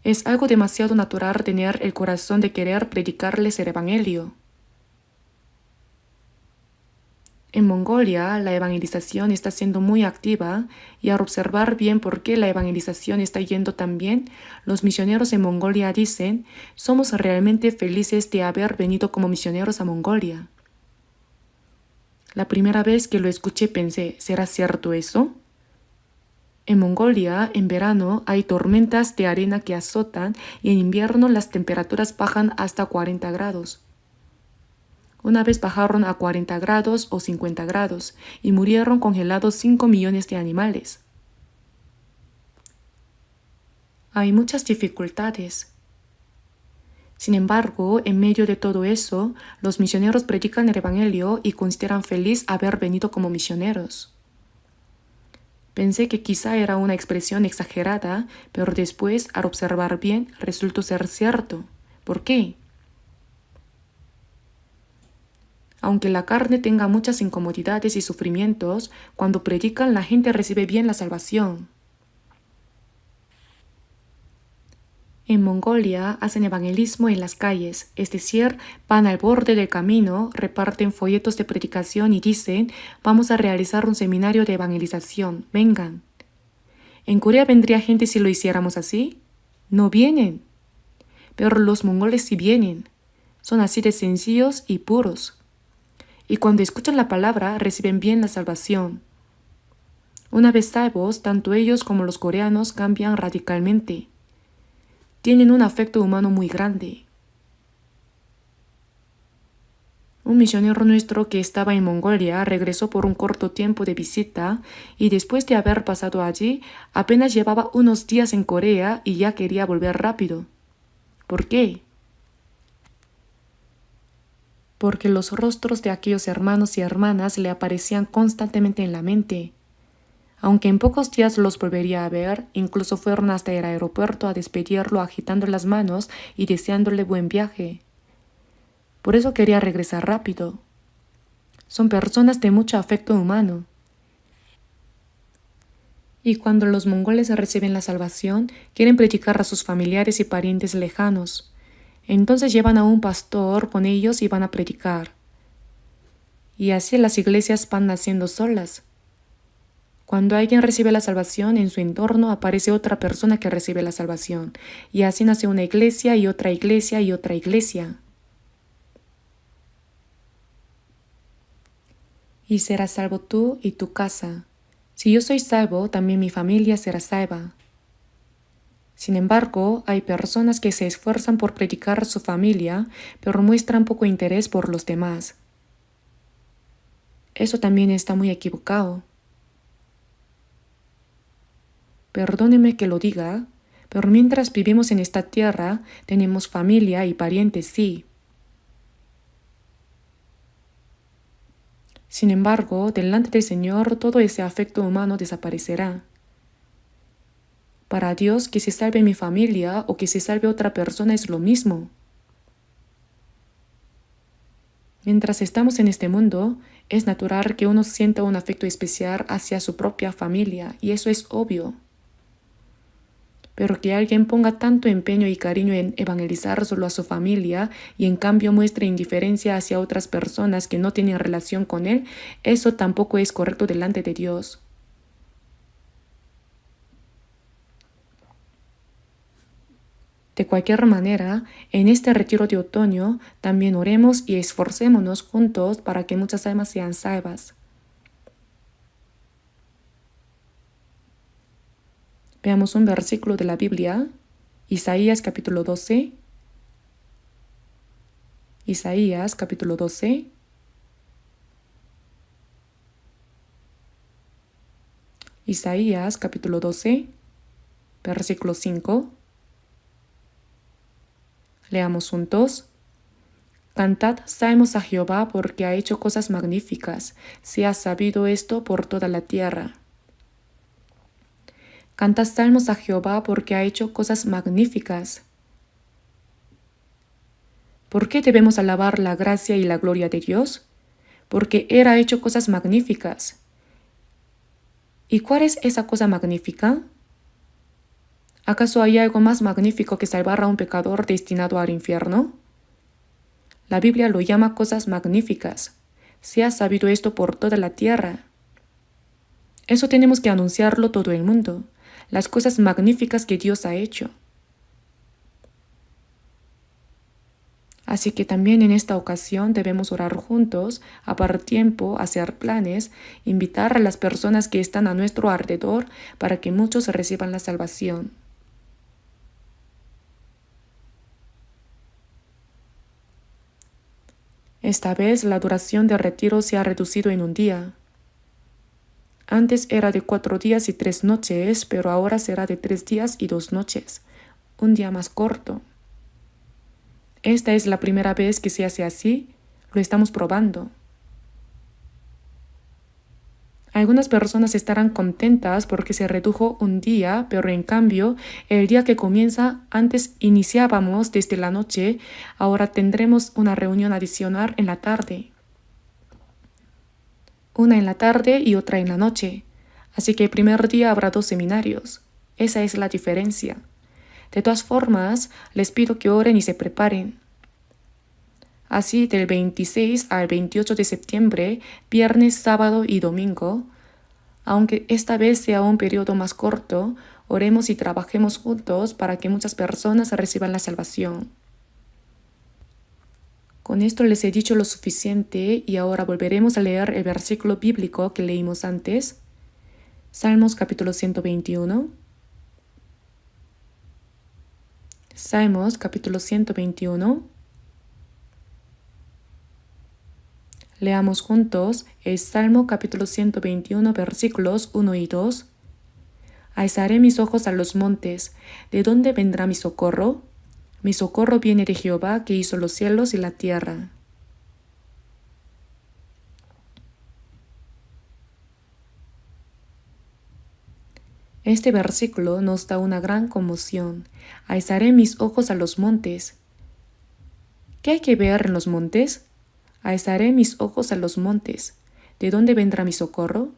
Es algo demasiado natural tener el corazón de querer predicarles el Evangelio. En Mongolia, la evangelización está siendo muy activa y al observar bien por qué la evangelización está yendo tan bien, los misioneros en Mongolia dicen: somos realmente felices de haber venido como misioneros a Mongolia. La primera vez que lo escuché pensé: ¿será cierto eso? En Mongolia, en verano, hay tormentas de arena que azotan y en invierno las temperaturas bajan hasta 40 grados. Una vez bajaron a 40 grados o 50 grados y murieron congelados 5 millones de animales. Hay muchas dificultades. Sin embargo, en medio de todo eso, los misioneros predican el Evangelio y consideran feliz haber venido como misioneros. Pensé que quizá era una expresión exagerada, pero después, al observar bien, resultó ser cierto. ¿Por qué? Aunque la carne tenga muchas incomodidades y sufrimientos, cuando predican la gente recibe bien la salvación. En Mongolia hacen evangelismo en las calles, es decir, van al borde del camino, reparten folletos de predicación y dicen: vamos a realizar un seminario de evangelización, vengan. ¿En Corea vendría gente si lo hiciéramos así? No vienen. Pero los mongoles sí vienen. Son así de sencillos y puros. Y cuando escuchan la palabra, reciben bien la salvación. Una vez salvos, tanto ellos como los coreanos cambian radicalmente. Tienen un afecto humano muy grande. Un misionero nuestro que estaba en Mongolia regresó por un corto tiempo de visita y después de haber pasado allí, apenas llevaba unos días en Corea y ya quería volver rápido. ¿Por qué? Porque los rostros de aquellos hermanos y hermanas le aparecían constantemente en la mente. Aunque en pocos días los volvería a ver, incluso fueron hasta el aeropuerto a despedirlo agitando las manos y deseándole buen viaje. Por eso quería regresar rápido. Son personas de mucho afecto humano. Y cuando los mongoles reciben la salvación, quieren predicar a sus familiares y parientes lejanos. Entonces llevan a un pastor con ellos y van a predicar. Y así las iglesias van naciendo solas. Cuando alguien recibe la salvación, en su entorno aparece otra persona que recibe la salvación. Y así nace una iglesia y otra iglesia y otra iglesia. Y serás salvo tú y tu casa. Si yo soy salvo, también mi familia será salva. Sin embargo, hay personas que se esfuerzan por predicar a su familia, pero muestran poco interés por los demás. Eso también está muy equivocado. Perdóneme que lo diga, pero mientras vivimos en esta tierra, tenemos familia y parientes, sí. Sin embargo, delante del Señor todo ese afecto humano desaparecerá. Para Dios, que se salve mi familia o que se salve otra persona es lo mismo. Mientras estamos en este mundo, es natural que uno sienta un afecto especial hacia su propia familia, y eso es obvio. Pero que alguien ponga tanto empeño y cariño en evangelizar solo a su familia y en cambio muestre indiferencia hacia otras personas que no tienen relación con él, eso tampoco es correcto delante de Dios. De cualquier manera, en este retiro de otoño también oremos y esforcémonos juntos para que muchas almas sean salvas. Veamos un versículo de la Biblia, Isaías capítulo 12. Isaías capítulo 12. Isaías capítulo 12, versículo 5. Leamos juntos. Cantad salmos a Jehová porque ha hecho cosas magníficas. Se ha sabido esto por toda la tierra. Cantad salmos a Jehová porque ha hecho cosas magníficas. ¿Por qué debemos alabar la gracia y la gloria de Dios? Porque Él ha hecho cosas magníficas. ¿Y cuál es esa cosa magnífica? ¿Acaso hay algo más magnífico que salvar a un pecador destinado al infierno? La Biblia lo llama cosas magníficas. Se ha sabido esto por toda la tierra. Eso tenemos que anunciarlo todo el mundo. Las cosas magníficas que Dios ha hecho. Así que también en esta ocasión debemos orar juntos, apartar tiempo, hacer planes, invitar a las personas que están a nuestro alrededor para que muchos reciban la salvación. Esta vez la duración del retiro se ha reducido en un día. Antes era de 4 días y 3 noches, pero ahora será de 3 días y 2 noches, un día más corto. Esta es la primera vez que se hace así, lo estamos probando. Algunas personas estarán contentas porque se redujo un día, pero en cambio, el día que comienza, antes iniciábamos desde la noche, ahora tendremos una reunión adicional en la tarde. Una en la tarde y otra en la noche. Así que el primer día habrá 2 seminarios. Esa es la diferencia. De todas formas, les pido que oren y se preparen. Así, del 26 al 28 de septiembre, viernes, sábado y domingo, aunque esta vez sea un periodo más corto, oremos y trabajemos juntos para que muchas personas reciban la salvación. Con esto les he dicho lo suficiente y ahora volveremos a leer el versículo bíblico que leímos antes. Salmos capítulo 121. Salmos capítulo 121. Leamos juntos el Salmo capítulo 121 versículos 1 y 2. Alzaré mis ojos a los montes. ¿De dónde vendrá mi socorro? Mi socorro viene de Jehová, que hizo los cielos y la tierra. Este versículo nos da una gran conmoción. Alzaré mis ojos a los montes. ¿Qué hay que ver en los montes? Alzaré mis ojos a los montes. ¿De dónde vendrá mi socorro?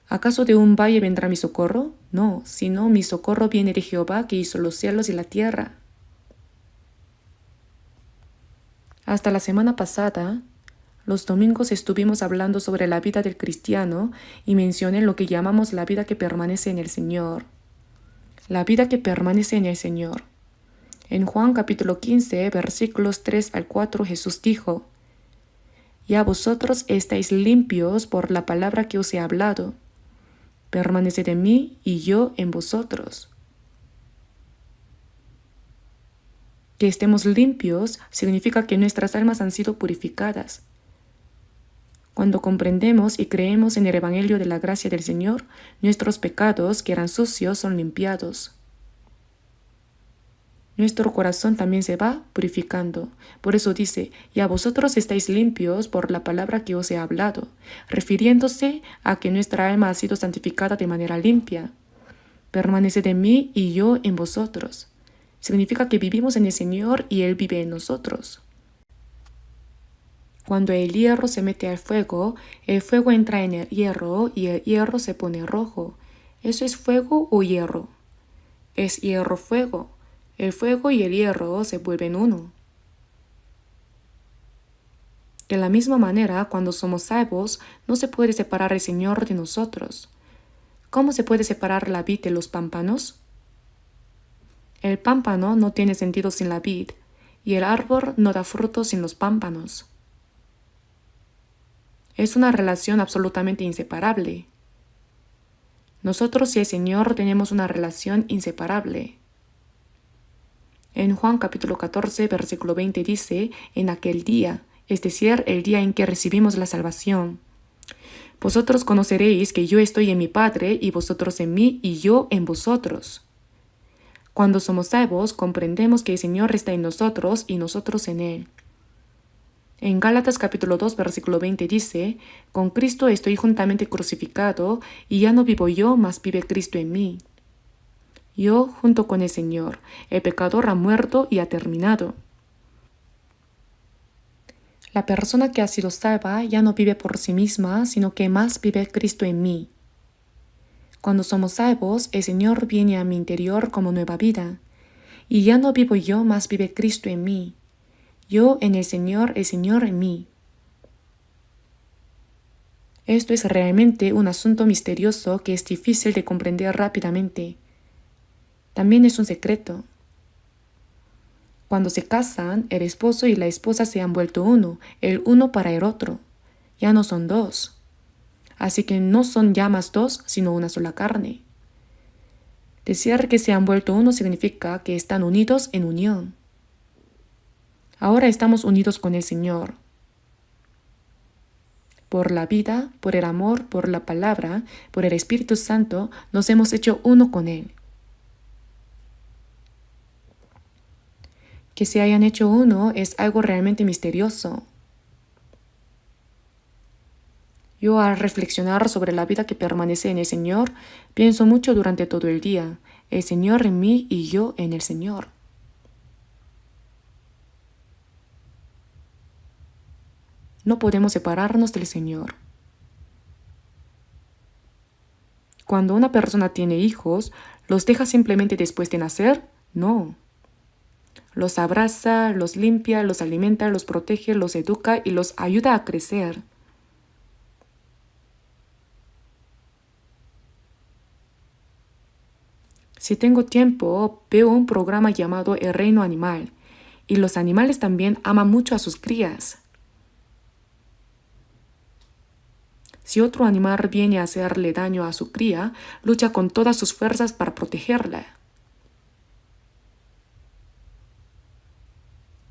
¿Acaso de un valle vendrá mi socorro? No, sino mi socorro viene de Jehová que hizo los cielos y la tierra. Hasta la semana pasada, los domingos estuvimos hablando sobre la vida del cristiano y mencioné lo que llamamos la vida que permanece en el Señor. La vida que permanece en el Señor. En Juan capítulo 15, versículos 3 al 4, Jesús dijo: Ya vosotros estáis limpios por la palabra que os he hablado. Permaneced en mí y yo en vosotros. Que estemos limpios significa que nuestras almas han sido purificadas. Cuando comprendemos y creemos en el Evangelio de la gracia del Señor, nuestros pecados, que eran sucios, son limpiados. Nuestro corazón también se va purificando. Por eso dice: Ya vosotros estáis limpios por la palabra que os he hablado, refiriéndose a que nuestra alma ha sido santificada de manera limpia. Permaneced en mí y yo en vosotros. Significa que vivimos en el Señor y Él vive en nosotros. Cuando el hierro se mete al fuego, el fuego entra en el hierro y el hierro se pone rojo. ¿Eso es fuego o hierro? Es hierro-fuego. El fuego y el hierro se vuelven uno. De la misma manera, cuando somos salvos, no se puede separar el Señor de nosotros. ¿Cómo se puede separar la vid de los pámpanos? El pámpano no tiene sentido sin la vid, y el árbol no da fruto sin los pámpanos. Es una relación absolutamente inseparable. Nosotros y el Señor tenemos una relación inseparable. En Juan capítulo 14, versículo 20 dice: En aquel día, es decir, el día en que recibimos la salvación, vosotros conoceréis que yo estoy en mi Padre y vosotros en mí y yo en vosotros. Cuando somos salvos, comprendemos que el Señor está en nosotros y nosotros en Él. En Gálatas capítulo 2, versículo 20 dice: Con Cristo estoy juntamente crucificado, y ya no vivo yo, mas vive Cristo en mí. Yo junto con el Señor, el pecador ha muerto y ha terminado. La persona que ha sido salva ya no vive por sí misma, sino que más vive Cristo en mí. Cuando somos salvos, el Señor viene a mi interior como nueva vida, y ya no vivo yo, más vive Cristo en mí. Yo en el Señor en mí. Esto es realmente un asunto misterioso que es difícil de comprender rápidamente. También es un secreto. Cuando se casan, el esposo y la esposa se han vuelto uno, el uno para el otro. Ya no son dos. Así que no son ya más dos, sino una sola carne. Decir que se han vuelto uno significa que están unidos en unión. Ahora estamos unidos con el Señor. Por la vida, por el amor, por la palabra, por el Espíritu Santo, nos hemos hecho uno con Él. Que se hayan hecho uno es algo realmente misterioso. Yo, al reflexionar sobre la vida que permanece en el Señor, pienso mucho durante todo el día: el Señor en mí y yo en el Señor. No podemos separarnos del Señor. Cuando una persona tiene hijos, ¿los deja simplemente después de nacer? No. Los abraza, los limpia, los alimenta, los protege, los educa y los ayuda a crecer. Si tengo tiempo, veo un programa llamado El Reino Animal, y los animales también aman mucho a sus crías. Si otro animal viene a hacerle daño a su cría, lucha con todas sus fuerzas para protegerla.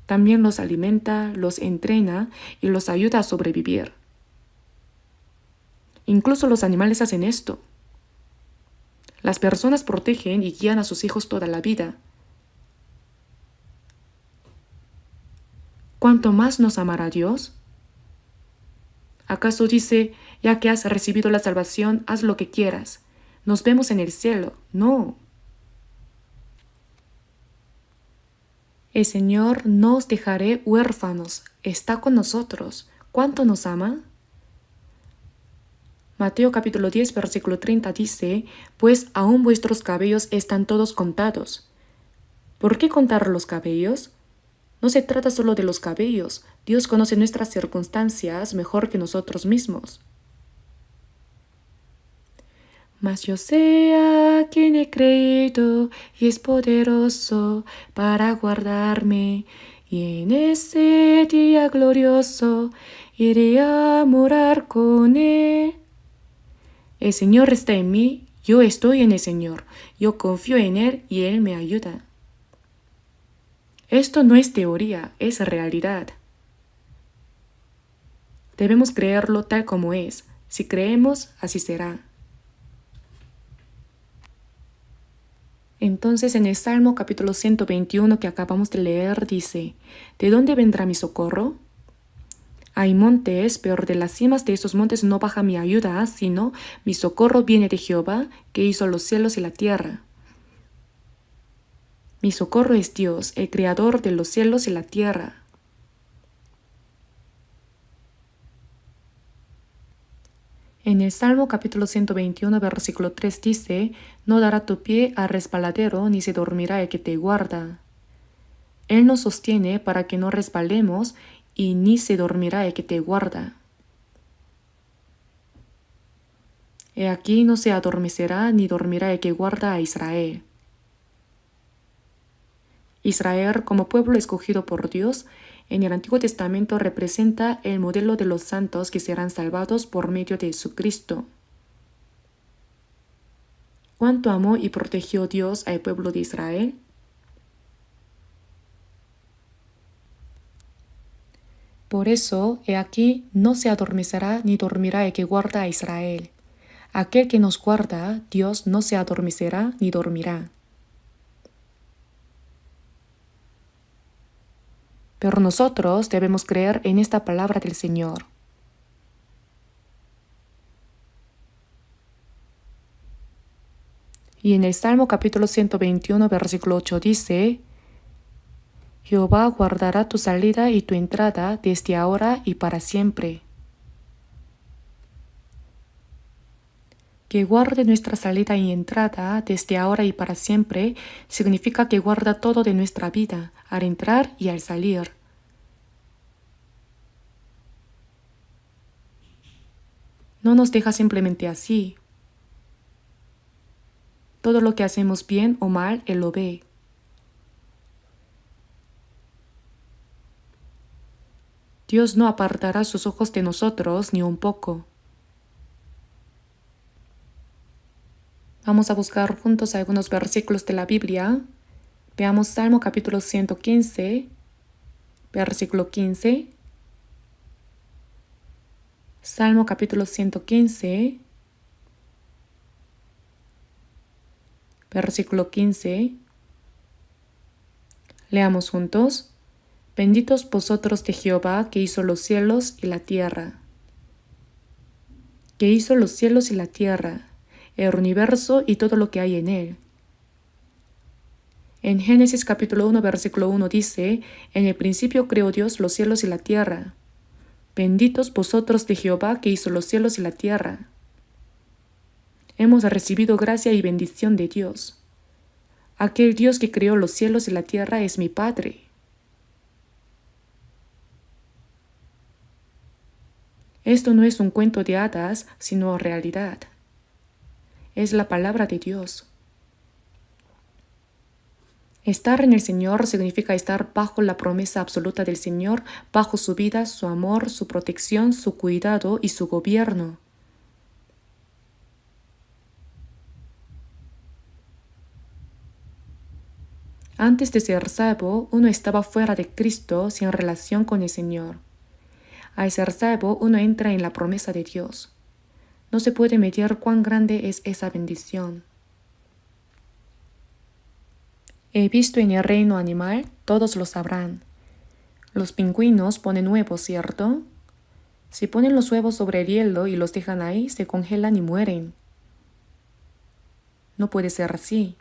También los alimenta, los entrena y los ayuda a sobrevivir. Incluso los animales hacen esto. Las personas protegen y guían a sus hijos toda la vida. ¿Cuánto más nos amará Dios? ¿Acaso dice: ya que has recibido la salvación, haz lo que quieras? Nos vemos en el cielo. No. El Señor no os dejaré huérfanos. Está con nosotros. ¿Cuánto nos ama? Mateo capítulo 10, versículo 30 dice, pues aún vuestros cabellos están todos contados. ¿Por qué contar los cabellos? No se trata solo de los cabellos. Dios conoce nuestras circunstancias mejor que nosotros mismos. Mas yo sé a quien he creído y es poderoso para guardarme, y en ese día glorioso iré a morar con él. El Señor está en mí, yo estoy en el Señor, yo confío en Él y Él me ayuda. Esto no es teoría, es realidad. Debemos creerlo tal como es. Si creemos, así será. Entonces en el Salmo capítulo 121 que acabamos de leer dice, ¿de dónde vendrá mi socorro? Hay montes, pero de las cimas de esos montes no baja mi ayuda, sino mi socorro viene de Jehová, que hizo los cielos y la tierra. Mi socorro es Dios, el creador de los cielos y la tierra. En el Salmo capítulo 121, versículo 3 dice, no dará tu pie al resbaladero, ni se dormirá el que te guarda. Él nos sostiene para que no resbalemos, y ni se dormirá el que te guarda. He aquí no se adormecerá ni dormirá el que guarda a Israel. Israel, como pueblo escogido por Dios, en el Antiguo Testamento representa el modelo de los santos que serán salvados por medio de Jesucristo. ¿Cuánto amó y protegió Dios al pueblo de Israel? Por eso, he aquí, no se adormecerá ni dormirá el que guarda a Israel. Aquel que nos guarda, Dios no se adormecerá ni dormirá. Pero nosotros debemos creer en esta palabra del Señor. Y en el Salmo capítulo 121, versículo 8 dice, Jehová guardará tu salida y tu entrada desde ahora y para siempre. Que guarde nuestra salida y entrada desde ahora y para siempre significa que guarda todo de nuestra vida, al entrar y al salir. No nos deja simplemente así. Todo lo que hacemos bien o mal, Él lo ve. Dios no apartará sus ojos de nosotros ni un poco. Vamos a buscar juntos algunos versículos de la Biblia. Veamos Salmo capítulo 115, versículo 15. Salmo capítulo 115, versículo 15. Leamos juntos. Benditos vosotros de Jehová, que hizo los cielos y la tierra. Que hizo los cielos y la tierra, el universo y todo lo que hay en él. En Génesis capítulo 1, versículo 1 dice, en el principio creó Dios los cielos y la tierra. Benditos vosotros de Jehová, que hizo los cielos y la tierra. Hemos recibido gracia y bendición de Dios. Aquel Dios que creó los cielos y la tierra es mi Padre. Esto no es un cuento de hadas, sino realidad. Es la palabra de Dios. Estar en el Señor significa estar bajo la promesa absoluta del Señor, bajo su vida, su amor, su protección, su cuidado y su gobierno. Antes de ser salvo, uno estaba fuera de Cristo sin relación con el Señor. Al ser salvo, uno entra en la promesa de Dios. No se puede medir cuán grande es esa bendición. He visto en el reino animal, todos lo sabrán. Los pingüinos ponen huevos, ¿cierto? Si ponen los huevos sobre el hielo y los dejan ahí, se congelan y mueren. No puede ser así.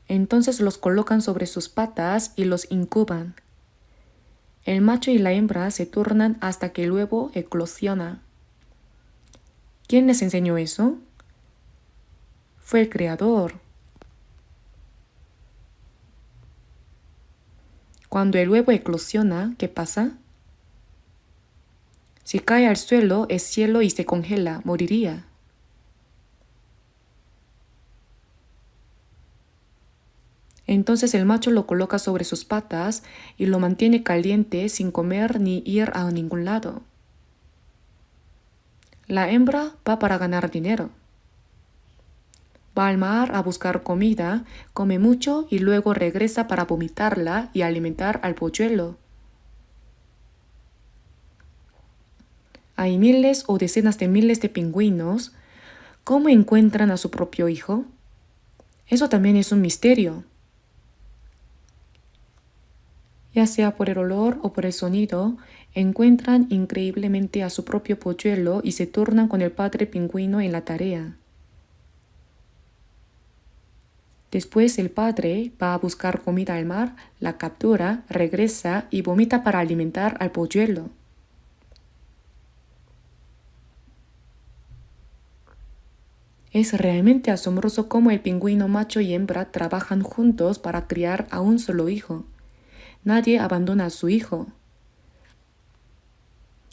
Entonces los colocan sobre sus patas y los incuban. El macho y la hembra se turnan hasta que el huevo eclosiona. ¿Quién les enseñó eso? Fue el Creador. Cuando el huevo eclosiona, ¿qué pasa? Si cae al suelo, es cielo y se congela, moriría. Entonces el macho lo coloca sobre sus patas y lo mantiene caliente sin comer ni ir a ningún lado. La hembra va para ganar dinero. Va al mar a buscar comida, come mucho y luego regresa para vomitarla y alimentar al polluelo. Hay miles o decenas de miles de pingüinos. ¿Cómo encuentran a su propio hijo? Eso también es un misterio. Ya sea por el olor o por el sonido, encuentran increíblemente a su propio polluelo y se turnan con el padre pingüino en la tarea. Después el padre va a buscar comida al mar, la captura, regresa y vomita para alimentar al polluelo. Es realmente asombroso cómo el pingüino macho y hembra trabajan juntos para criar a un solo hijo. Nadie abandona a su hijo.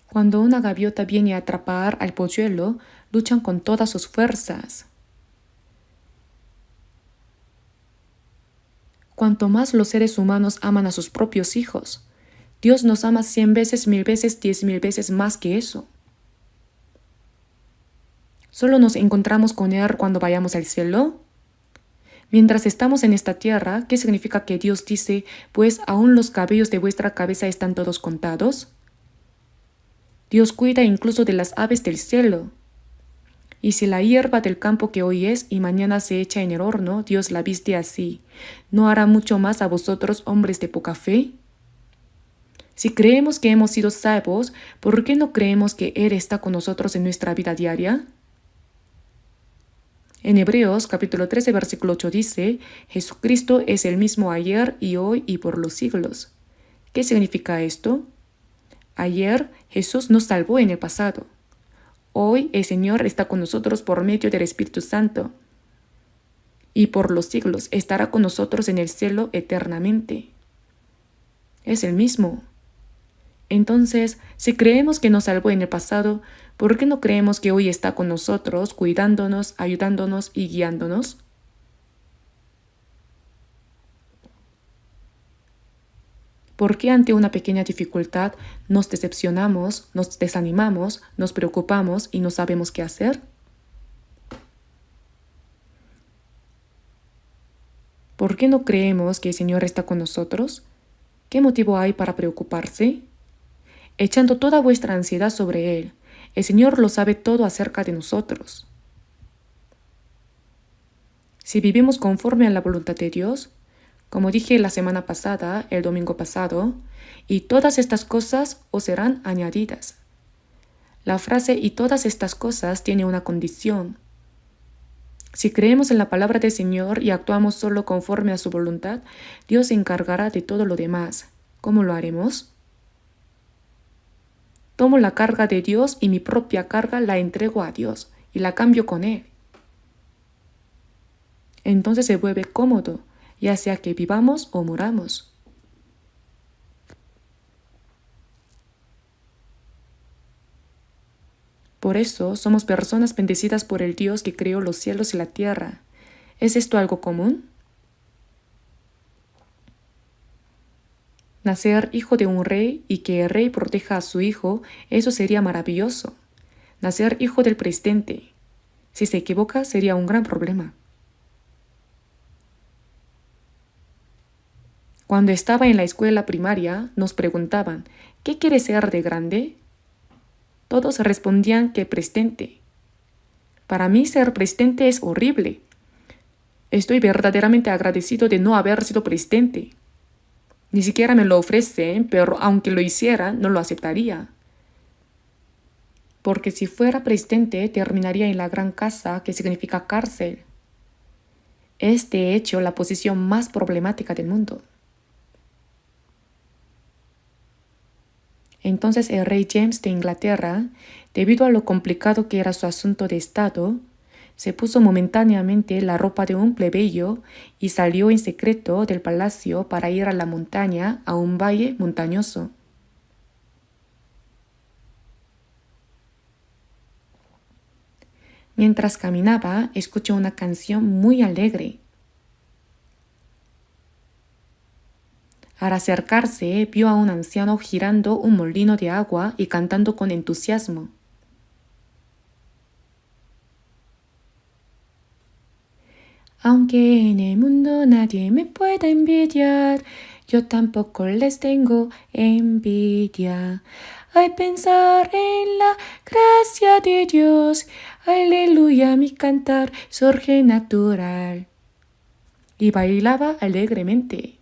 Cuando una gaviota viene a atrapar al polluelo, luchan con todas sus fuerzas. Cuanto más los seres humanos aman a sus propios hijos, Dios nos ama 100 veces, 1000 veces, 10.000 veces más que eso. ¿Solo nos encontramos con Él cuando vayamos al cielo? Mientras estamos en esta tierra, ¿qué significa que Dios dice, pues aún los cabellos de vuestra cabeza están todos contados? Dios cuida incluso de las aves del cielo. Y si la hierba del campo que hoy es y mañana se echa en el horno, Dios la viste así, ¿no hará mucho más a vosotros, hombres de poca fe? Si creemos que hemos sido salvos, ¿por qué no creemos que Él está con nosotros en nuestra vida diaria? En Hebreos capítulo 13, versículo 8 dice, Jesucristo es el mismo ayer y hoy y por los siglos. ¿Qué significa esto? Ayer Jesús nos salvó en el pasado. Hoy el Señor está con nosotros por medio del Espíritu Santo. Y por los siglos estará con nosotros en el cielo eternamente. Es el mismo. Entonces, si creemos que nos salvó en el pasado, ¿por qué no creemos que hoy está con nosotros, cuidándonos, ayudándonos y guiándonos? ¿Por qué ante una pequeña dificultad nos decepcionamos, nos desanimamos, nos preocupamos y no sabemos qué hacer? ¿Por qué no creemos que el Señor está con nosotros? ¿Qué motivo hay para preocuparse? Echando toda vuestra ansiedad sobre Él. El Señor lo sabe todo acerca de nosotros. Si vivimos conforme a la voluntad de Dios, como dije la semana pasada, el domingo pasado, y todas estas cosas os serán añadidas. La frase "y todas estas cosas" tiene una condición. Si creemos en la palabra del Señor y actuamos solo conforme a su voluntad, Dios se encargará de todo lo demás. ¿Cómo lo haremos? Tomo la carga de Dios y mi propia carga la entrego a Dios y la cambio con Él. Entonces se vuelve cómodo, ya sea que vivamos o muramos. Por eso somos personas bendecidas por el Dios que creó los cielos y la tierra. ¿Es esto algo común? Nacer hijo de un rey y que el rey proteja a su hijo, eso sería maravilloso. Nacer hijo del presidente. Si se equivoca, sería un gran problema. Cuando estaba en la escuela primaria, nos preguntaban, ¿qué quieres ser de grande? Todos respondían que presidente. Para mí ser presidente es horrible. Estoy verdaderamente agradecido de no haber sido presidente. Ni siquiera me lo ofrecen, pero aunque lo hiciera, no lo aceptaría. Porque si fuera presidente, terminaría en la gran casa, que significa cárcel. Es de hecho la posición más problemática del mundo. Entonces el rey James de Inglaterra, debido a lo complicado que era su asunto de Estado, se puso momentáneamente la ropa de un plebeyo y salió en secreto del palacio para ir a la montaña, a un valle montañoso. Mientras caminaba, escuchó una canción muy alegre. Al acercarse, vio a un anciano girando un molino de agua y cantando con entusiasmo. Aunque en el mundo nadie me pueda envidiar, yo tampoco les tengo envidia. Al pensar en la gracia de Dios, aleluya, mi cantar surge natural. Y bailaba alegremente.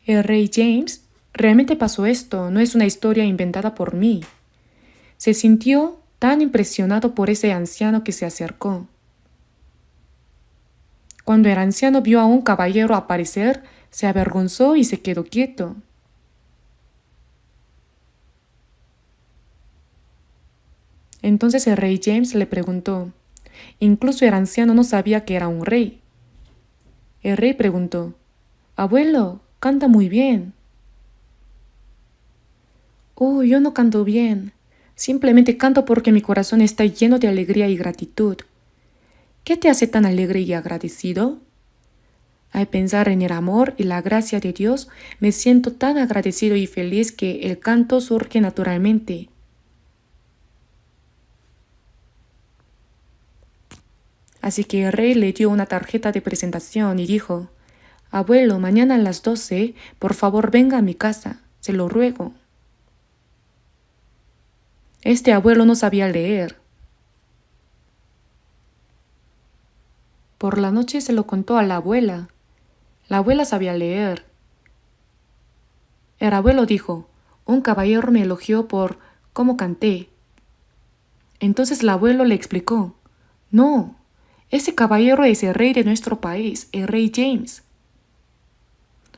El rey James, realmente pasó esto, no es una historia inventada por mí. Se sintió tan impresionado por ese anciano que se acercó. Cuando el anciano vio a un caballero aparecer, se avergonzó y se quedó quieto. Entonces el rey James le preguntó. Incluso el anciano no sabía que era un rey. El rey preguntó, «Abuelo, canta muy bien». «Oh, yo no canto bien. Simplemente canto porque mi corazón está lleno de alegría y gratitud». «¿Qué te hace tan alegre y agradecido?» «Al pensar en el amor y la gracia de Dios, me siento tan agradecido y feliz que el canto surge naturalmente». Así que el rey le dio una tarjeta de presentación y dijo, «Abuelo, mañana a las 12, por favor venga a mi casa, se lo ruego». Este abuelo no sabía leer. Por la noche se lo contó a la abuela. La abuela sabía leer. El abuelo dijo, «Un caballero me elogió por cómo canté». Entonces el abuelo le explicó, «No, ese caballero es el rey de nuestro país, el rey James.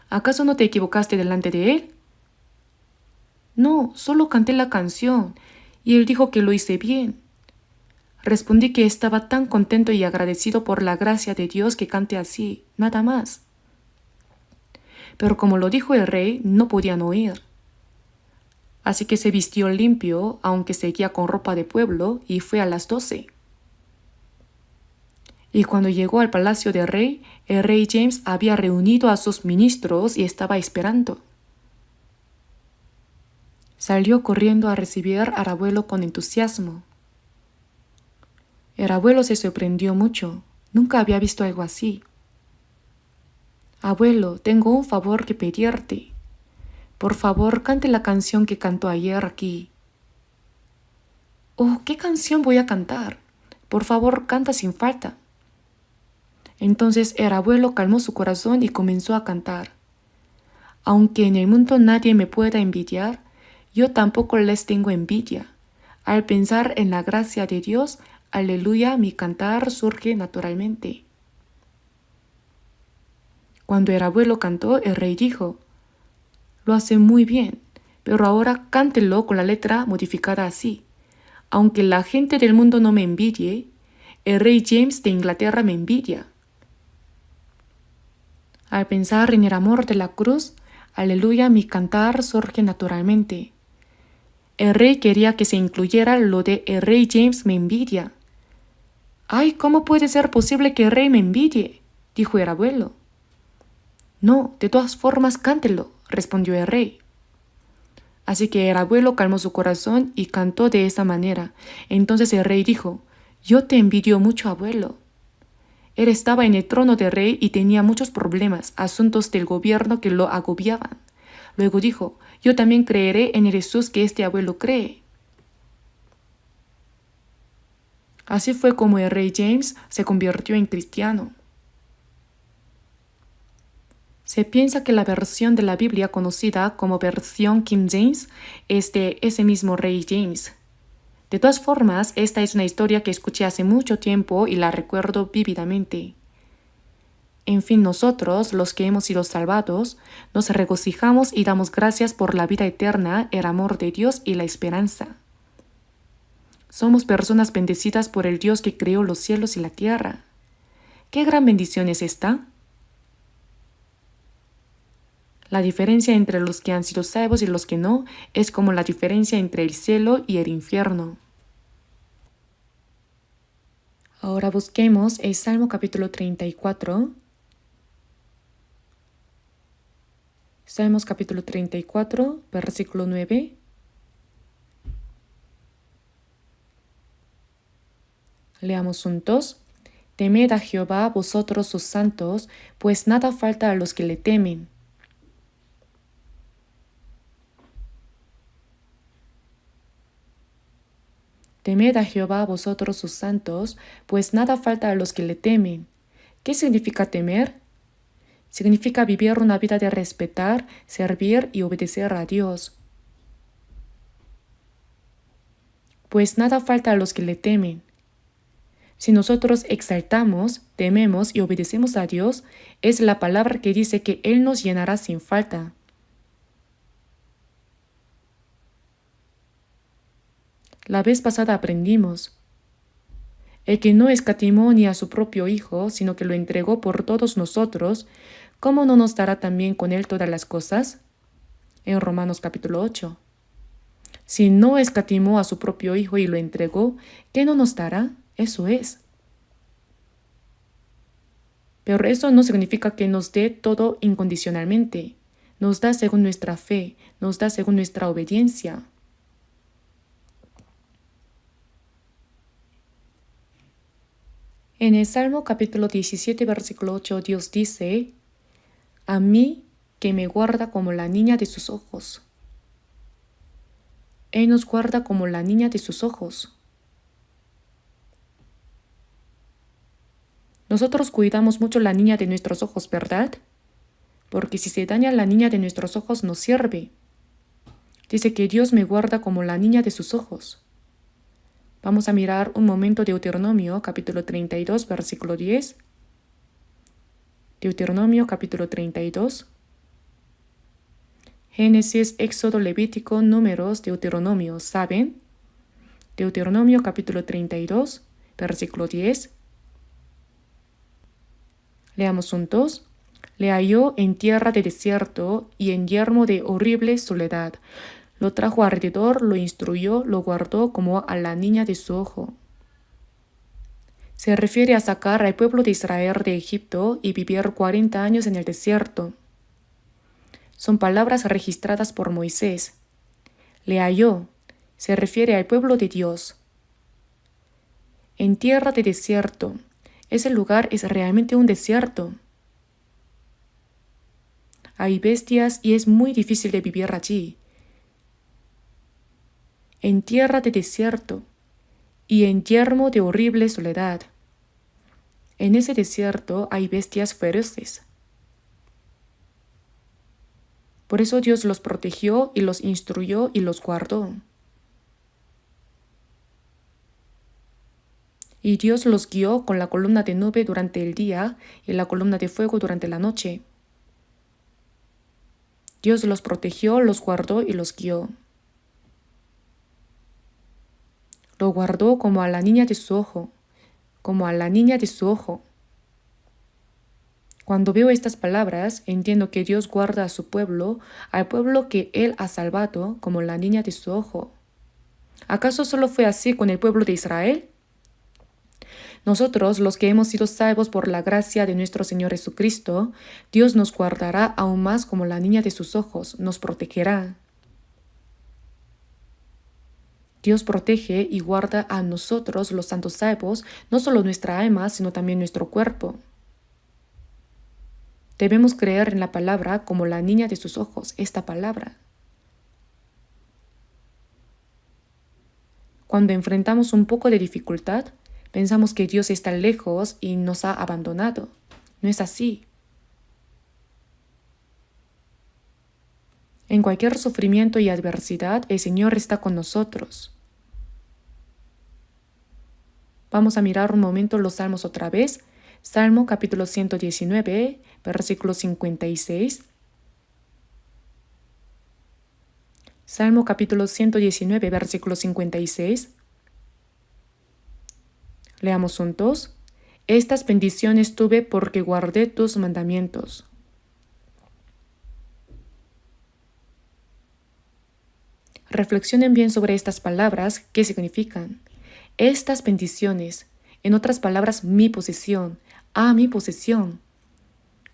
¿Acaso no te equivocaste delante de él?» «No, solo canté la canción y él dijo que lo hice bien». Respondí que estaba tan contento y agradecido por la gracia de Dios que cante así, nada más. Pero como lo dijo el rey, no podían oír. Así que se vistió limpio, aunque seguía con ropa de pueblo, y fue a las 12. Y cuando llegó al palacio del rey, el rey James había reunido a sus ministros y estaba esperando. Salió corriendo a recibir al abuelo con entusiasmo. El abuelo se sorprendió mucho. Nunca había visto algo así. «Abuelo, tengo un favor que pedirte. Por favor, cante la canción que cantó ayer aquí». «Oh, ¿qué canción voy a cantar? Por favor, canta sin falta». Entonces el abuelo calmó su corazón y comenzó a cantar. «Aunque en el mundo nadie me pueda envidiar, yo tampoco les tengo envidia. Al pensar en la gracia de Dios, aleluya, mi cantar surge naturalmente». Cuando el abuelo cantó, el rey dijo, «Lo hace muy bien, pero ahora cántelo con la letra modificada así. Aunque la gente del mundo no me envidie, el rey James de Inglaterra me envidia». Al pensar en el amor de la cruz, aleluya, mi cantar surge naturalmente. El rey quería que se incluyera lo de el rey James me envidia. «Ay, ¿cómo puede ser posible que el rey me envidie?», dijo el abuelo. «No, de todas formas cántelo», respondió el rey. Así que el abuelo calmó su corazón y cantó de esa manera. Entonces el rey dijo, «Yo te envidio mucho, abuelo». Él estaba en el trono de rey y tenía muchos problemas, asuntos del gobierno que lo agobiaban. Luego dijo, «Yo también creeré en el Jesús que este abuelo cree». Así fue como el rey James se convirtió en cristiano. Se piensa que la versión de la Biblia conocida como versión King James es de ese mismo rey James. De todas formas, esta es una historia que escuché hace mucho tiempo y la recuerdo vívidamente. En fin, nosotros, los que hemos sido salvados, nos regocijamos y damos gracias por la vida eterna, el amor de Dios y la esperanza. Somos personas bendecidas por el Dios que creó los cielos y la tierra. ¿Qué gran bendición es esta? La diferencia entre los que han sido salvos y los que no es como la diferencia entre el cielo y el infierno. Ahora busquemos el Salmo capítulo 34. Salmos capítulo 34, versículo 9. Leamos juntos. Temed a Jehová vosotros sus santos, pues nada falta a los que le temen. Temed a Jehová vosotros sus santos, pues nada falta a los que le temen. ¿Qué significa temer? Significa vivir una vida de respetar, servir y obedecer a Dios. Pues nada falta a los que le temen. Si nosotros exaltamos, tememos y obedecemos a Dios, es la palabra que dice que Él nos llenará sin falta. La vez pasada aprendimos. El que no escatimó ni a su propio Hijo, sino que lo entregó por todos nosotros, ¿cómo no nos dará también con Él todas las cosas? En Romanos capítulo 8. Si no escatimó a su propio Hijo y lo entregó, ¿qué no nos dará? Eso es. Pero eso no significa que nos dé todo incondicionalmente. Nos da según nuestra fe, nos da según nuestra obediencia. En el Salmo capítulo 17, versículo 8, Dios dice, a mí que me guarda como la niña de sus ojos. Él nos guarda como la niña de sus ojos. Nosotros cuidamos mucho la niña de nuestros ojos, ¿verdad? Porque si se daña la niña de nuestros ojos no sirve. Dice que Dios me guarda como la niña de sus ojos. Vamos a mirar un momento Deuteronomio capítulo 32, versículo 10. Deuteronomio capítulo 32. Génesis, Éxodo, Levítico, Números, Deuteronomio, ¿saben? Deuteronomio capítulo 32, versículo 10. Leamos juntos. Le halló en tierra de desierto y en yermo de horrible soledad. Lo trajo alrededor, lo instruyó, lo guardó como a la niña de su ojo. Se refiere a sacar al pueblo de Israel de Egipto y vivir 40 años en el desierto. Son palabras registradas por Moisés. Le halló, se refiere al pueblo de Dios. En tierra de desierto, ese lugar es realmente un desierto. Hay bestias y es muy difícil de vivir allí. En tierra de desierto y en yermo de horrible soledad. En ese desierto hay bestias feroces. Por eso Dios los protegió y los instruyó y los guardó. Y Dios los guió con la columna de nube durante el día y la columna de fuego durante la noche. Dios los protegió, los guardó y los guió. Lo guardó como a la niña de su ojo, como a la niña de su ojo. Cuando veo estas palabras, entiendo que Dios guarda a su pueblo, al pueblo que Él ha salvado, como la niña de su ojo. ¿Acaso solo fue así con el pueblo de Israel? Nosotros, los que hemos sido salvos por la gracia de nuestro Señor Jesucristo, Dios nos guardará aún más como la niña de sus ojos, nos protegerá. Dios protege y guarda a nosotros, los santos salvos, no solo nuestra alma, sino también nuestro cuerpo. Debemos creer en la palabra como la niña de sus ojos, esta palabra. Cuando enfrentamos un poco de dificultad, pensamos que Dios está lejos y nos ha abandonado. No es así. En cualquier sufrimiento y adversidad, el Señor está con nosotros. Vamos a mirar un momento los salmos otra vez. Salmo capítulo 119, versículo 56. Salmo capítulo 119, versículo 56. Leamos juntos. Estas bendiciones tuve porque guardé tus mandamientos. Reflexionen bien sobre estas palabras, qué significan. Estas bendiciones, en otras palabras, mi posesión, mi posesión.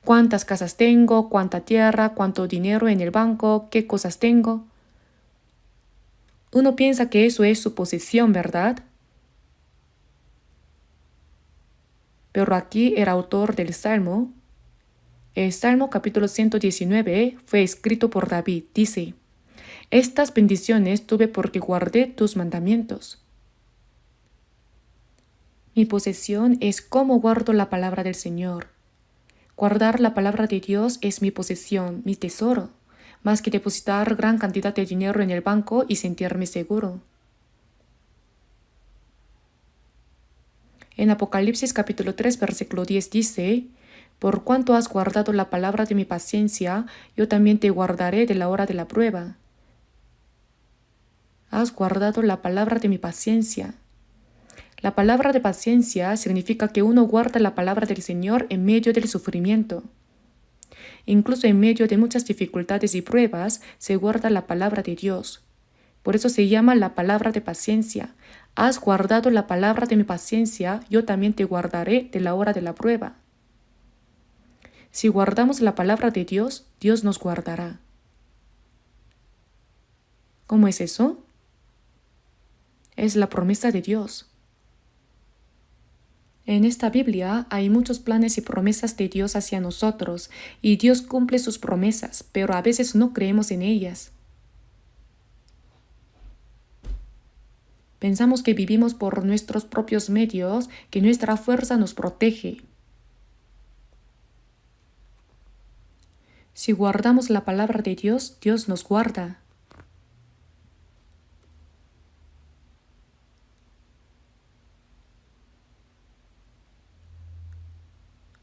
¿Cuántas casas tengo? ¿Cuánta tierra? ¿Cuánto dinero en el banco? ¿Qué cosas tengo? Uno piensa que eso es su posesión, ¿verdad? Pero aquí el autor del Salmo, el Salmo capítulo 119 fue escrito por David, dice: estas bendiciones tuve porque guardé tus mandamientos. Mi posesión es cómo guardo la palabra del Señor. Guardar la palabra de Dios es mi posesión, mi tesoro, más que depositar gran cantidad de dinero en el banco y sentirme seguro. En Apocalipsis capítulo 3, versículo 10 dice: por cuanto has guardado la palabra de mi paciencia, yo también te guardaré de la hora de la prueba. Has guardado la palabra de mi paciencia. La palabra de paciencia significa que uno guarda la palabra del Señor en medio del sufrimiento. Incluso en medio de muchas dificultades y pruebas, se guarda la palabra de Dios. Por eso se llama la palabra de paciencia. Has guardado la palabra de mi paciencia, yo también te guardaré de la hora de la prueba. Si guardamos la palabra de Dios, Dios nos guardará. ¿Cómo es eso? Es la promesa de Dios. En esta Biblia hay muchos planes y promesas de Dios hacia nosotros, y Dios cumple sus promesas, pero a veces no creemos en ellas. Pensamos que vivimos por nuestros propios medios, que nuestra fuerza nos protege. Si guardamos la palabra de Dios, Dios nos guarda.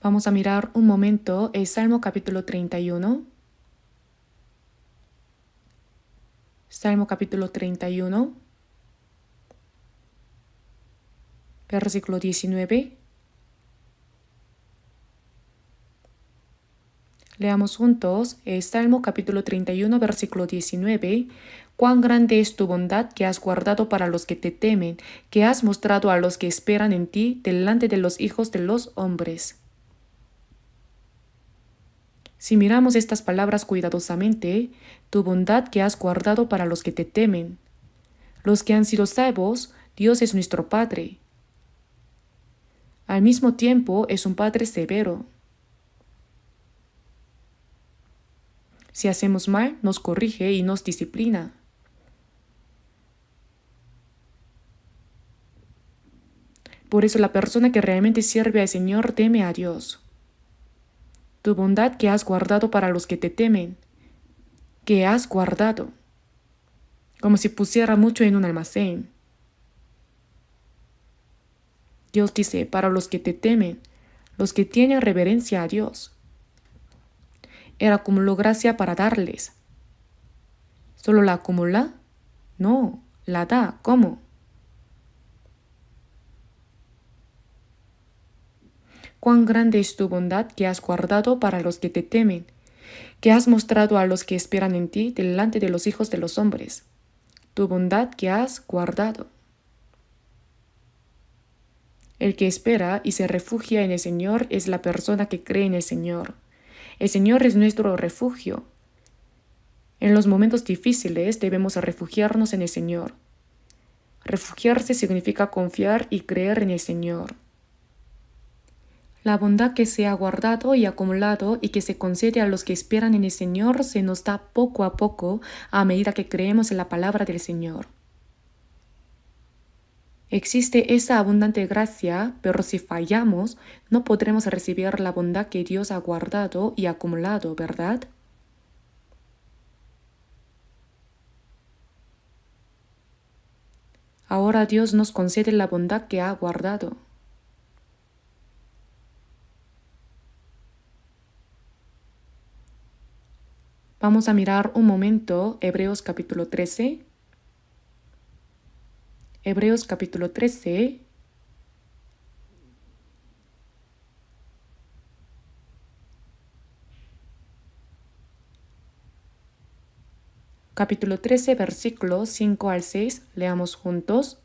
Vamos a mirar un momento el Salmo capítulo 31. Salmo capítulo 31, versículo 19. Leamos juntos el Salmo capítulo 31, versículo 19. Cuán grande es tu bondad que has guardado para los que te temen, que has mostrado a los que esperan en ti delante de los hijos de los hombres. Si miramos estas palabras cuidadosamente, tu bondad que has guardado para los que te temen. Los que han sido salvos, Dios es nuestro Padre. Al mismo tiempo es un Padre severo. Si hacemos mal, nos corrige y nos disciplina. Por eso la persona que realmente sirve al Señor teme a Dios. Tu bondad que has guardado para los que te temen, que has guardado, como si pusiera mucho en un almacén. Dios dice, para los que te temen, los que tienen reverencia a Dios. Él acumuló gracia para darles. ¿Solo la acumula? No, la da. ¿Cómo? Cuán grande es tu bondad que has guardado para los que te temen, que has mostrado a los que esperan en ti delante de los hijos de los hombres. Tu bondad que has guardado. El que espera y se refugia en el Señor es la persona que cree en el Señor. El Señor es nuestro refugio. En los momentos difíciles debemos refugiarnos en el Señor. Refugiarse significa confiar y creer en el Señor. La bondad que se ha guardado y acumulado y que se concede a los que esperan en el Señor se nos da poco a poco a medida que creemos en la palabra del Señor. Existe esa abundante gracia, pero si fallamos, no podremos recibir la bondad que Dios ha guardado y acumulado, ¿verdad? Ahora Dios nos concede la bondad que ha guardado. Vamos a mirar un momento Hebreos capítulo 13. Hebreos capítulo 13. Capítulo 13, versículos 5 al 6. Leamos juntos.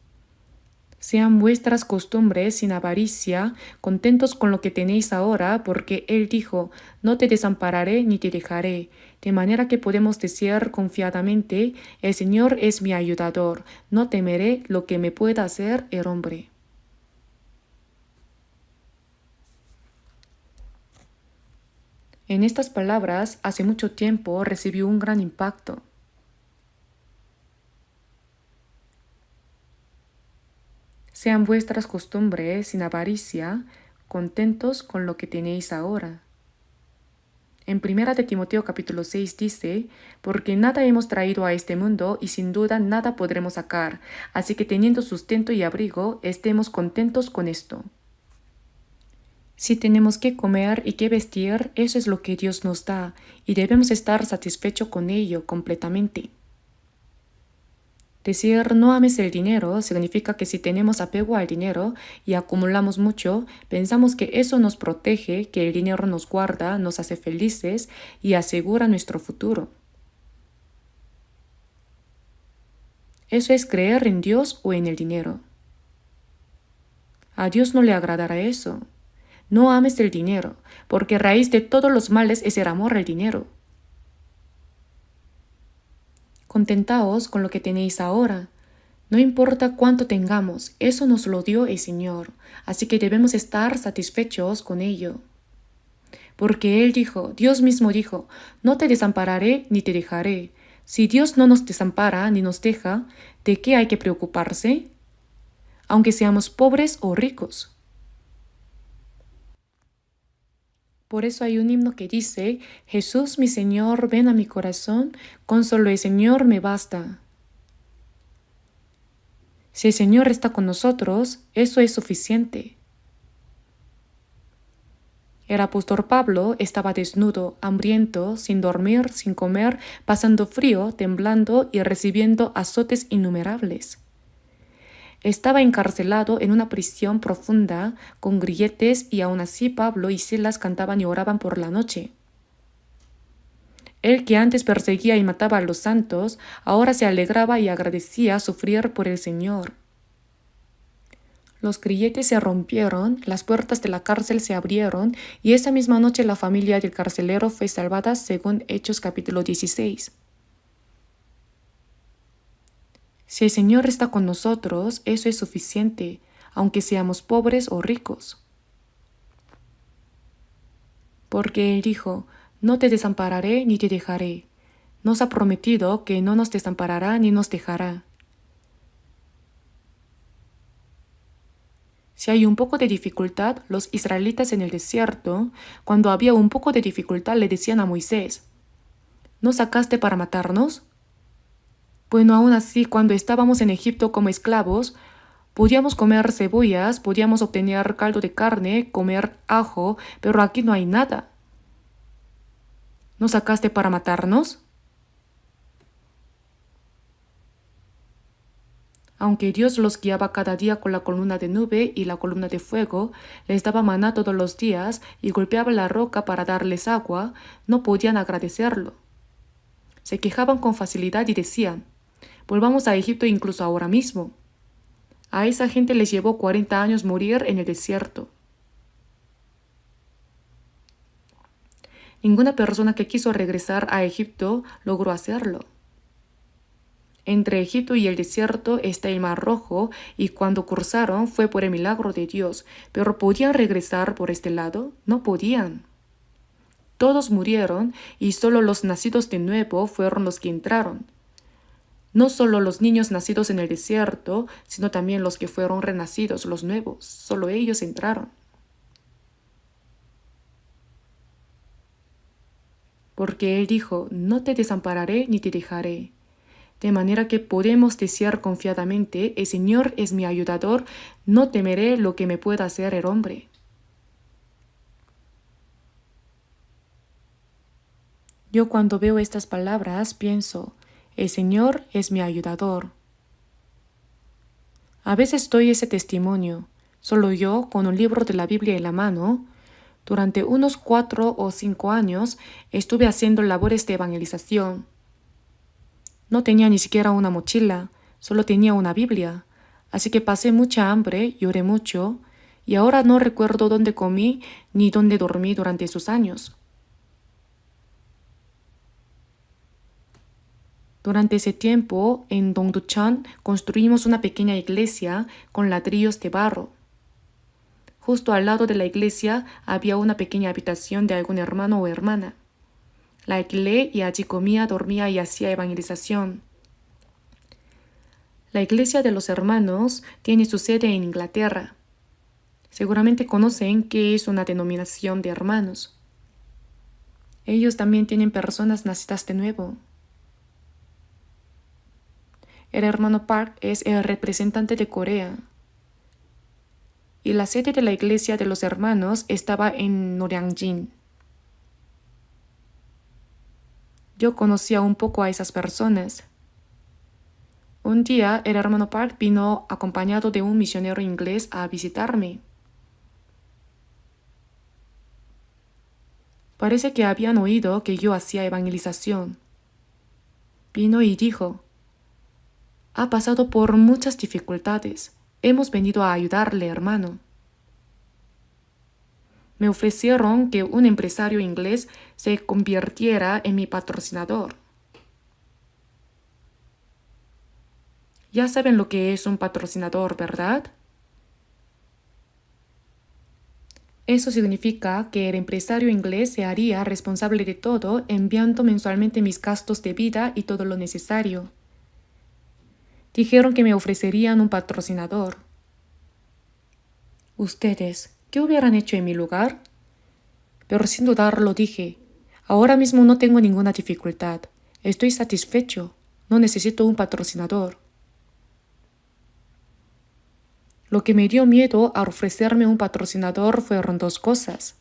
Sean vuestras costumbres sin avaricia, contentos con lo que tenéis ahora, porque Él dijo, no te desampararé ni te dejaré. De manera que podemos decir confiadamente, el Señor es mi ayudador, no temeré lo que me pueda hacer el hombre. En estas palabras, hace mucho tiempo recibió un gran impacto. Sean vuestras costumbres sin avaricia, contentos con lo que tenéis ahora. En 1 de Timoteo capítulo 6 dice, porque nada hemos traído a este mundo y sin duda nada podremos sacar, así que teniendo sustento y abrigo, estemos contentos con esto. Si tenemos que comer y que vestir, eso es lo que Dios nos da, y debemos estar satisfechos con ello completamente. Decir no ames el dinero significa que si tenemos apego al dinero y acumulamos mucho, pensamos que eso nos protege, que el dinero nos guarda, nos hace felices y asegura nuestro futuro. Eso es creer en Dios o en el dinero. A Dios no le agradará eso. No ames el dinero, porque raíz de todos los males es el amor al dinero. Contentaos con lo que tenéis ahora. No importa cuánto tengamos, eso nos lo dio el Señor, así que debemos estar satisfechos con ello. Porque Él dijo, Dios mismo dijo, no te desampararé ni te dejaré. Si Dios no nos desampara ni nos deja, ¿de qué hay que preocuparse? Aunque seamos pobres o ricos. Por eso hay un himno que dice, Jesús mi Señor, ven a mi corazón, con solo el Señor me basta. Si el Señor está con nosotros, eso es suficiente. El apóstol Pablo estaba desnudo, hambriento, sin dormir, sin comer, pasando frío, temblando y recibiendo azotes innumerables. Estaba encarcelado en una prisión profunda, con grilletes, y aún así Pablo y Silas cantaban y oraban por la noche. Él que antes perseguía y mataba a los santos, ahora se alegraba y agradecía sufrir por el Señor. Los grilletes se rompieron, las puertas de la cárcel se abrieron, y esa misma noche la familia del carcelero fue salvada según Hechos capítulo 16. Si el Señor está con nosotros, eso es suficiente, aunque seamos pobres o ricos. Porque Él dijo, no te desampararé ni te dejaré. Nos ha prometido que no nos desamparará ni nos dejará. Si hay un poco de dificultad, los israelitas en el desierto, cuando había un poco de dificultad, le decían a Moisés, ¿no sacaste para matarnos? Bueno, aún así, cuando estábamos en Egipto como esclavos, podíamos comer cebollas, podíamos obtener caldo de carne, comer ajo, pero aquí no hay nada. ¿No sacaste para matarnos? Aunque Dios los guiaba cada día con la columna de nube y la columna de fuego, les daba maná todos los días y golpeaba la roca para darles agua, no podían agradecerlo. Se quejaban con facilidad y decían, volvamos a Egipto incluso ahora mismo. A esa gente les llevó 40 años morir en el desierto. Ninguna persona que quiso regresar a Egipto logró hacerlo. Entre Egipto y el desierto está el Mar Rojo, y cuando cruzaron fue por el milagro de Dios, pero ¿podían regresar por este lado? No podían. Todos murieron y solo los nacidos de nuevo fueron los que entraron. No solo los niños nacidos en el desierto, sino también los que fueron renacidos, los nuevos, solo ellos entraron. Porque Él dijo, no te desampararé ni te dejaré. de manera que podemos decir confiadamente: el Señor es mi ayudador, no temeré lo que me pueda hacer el hombre. Yo cuando veo estas palabras pienso: el Señor es mi ayudador. A veces doy ese testimonio, solo yo, con un libro de la Biblia en la mano. Durante unos 4 o 5 años estuve haciendo labores de evangelización. No tenía ni siquiera una mochila, solo tenía una Biblia, así que pasé mucha hambre, lloré mucho, y ahora no recuerdo dónde comí ni dónde dormí durante esos años. Durante ese tiempo, en Dongducheon construimos una pequeña iglesia con ladrillos de barro. Justo al lado de la iglesia había una pequeña habitación de algún hermano o hermana. La alquilé y allí comía, dormía y hacía evangelización. La iglesia de los hermanos tiene su sede en Inglaterra. Seguramente conocen qué es una denominación de hermanos. Ellos también tienen personas nacidas de nuevo. El hermano Park es el representante de Corea. Y la sede de la iglesia de los hermanos estaba en Noryangjin. Yo conocía un poco a esas personas. Un día el hermano Park vino acompañado de un misionero inglés a visitarme. Parece que habían oído que yo hacía evangelización. Vino y dijo: ha pasado por muchas dificultades. Hemos venido a ayudarle, hermano. Me ofrecieron que un empresario inglés se convirtiera en mi patrocinador. Ya saben lo que es un patrocinador, ¿verdad? Eso significa que el empresario inglés se haría responsable de todo, enviando mensualmente mis gastos de vida y todo lo necesario. Dijeron que me ofrecerían un patrocinador. ¿Ustedes qué hubieran hecho en mi lugar? Pero sin dudarlo dije: ahora mismo no tengo ninguna dificultad. Estoy satisfecho. No necesito un patrocinador. Lo que me dio miedo al ofrecerme un patrocinador fueron 2 cosas.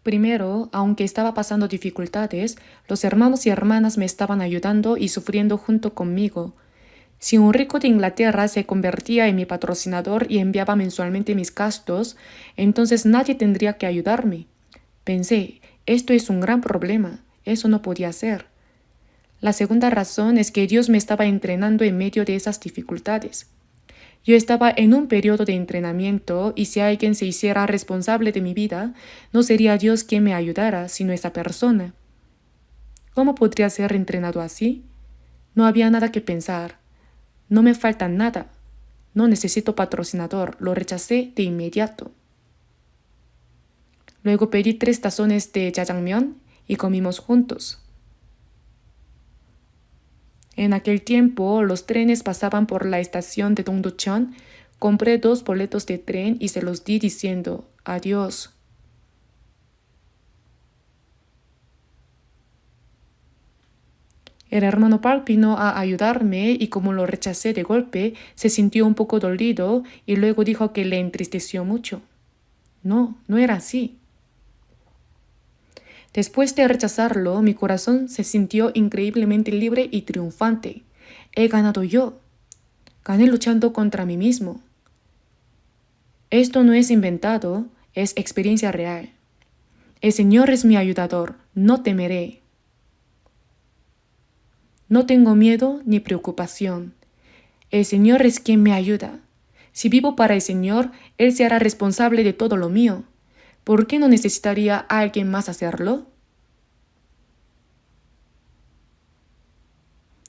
Primero, aunque estaba pasando dificultades, los hermanos y hermanas me estaban ayudando y sufriendo junto conmigo. Si un rico de Inglaterra se convertía en mi patrocinador y enviaba mensualmente mis gastos, entonces nadie tendría que ayudarme. Pensé: esto es un gran problema. Eso no podía ser. La segunda razón es que Dios me estaba entrenando en medio de esas dificultades. Yo estaba en un periodo de entrenamiento y si alguien se hiciera responsable de mi vida, no sería Dios quien me ayudara, sino esa persona. ¿Cómo podría ser entrenado así? No había nada que pensar. No me falta nada. No necesito patrocinador. Lo rechacé de inmediato. Luego pedí 3 tazones de jajangmyeon y comimos juntos. En aquel tiempo los trenes pasaban por la estación de Dongducheon. Compré 2 boletos de tren y se los di diciendo: adiós. El hermano Park vino a ayudarme y como lo rechacé de golpe, se sintió un poco dolido y luego dijo que le entristeció mucho. No, no era así. Después de rechazarlo, mi corazón se sintió increíblemente libre y triunfante. He ganado yo. Gané luchando contra mí mismo. Esto no es inventado, es experiencia real. El Señor es mi ayudador, no temeré. No tengo miedo ni preocupación. El Señor es quien me ayuda. Si vivo para el Señor, Él se hará responsable de todo lo mío. ¿Por qué no necesitaría a alguien más hacerlo?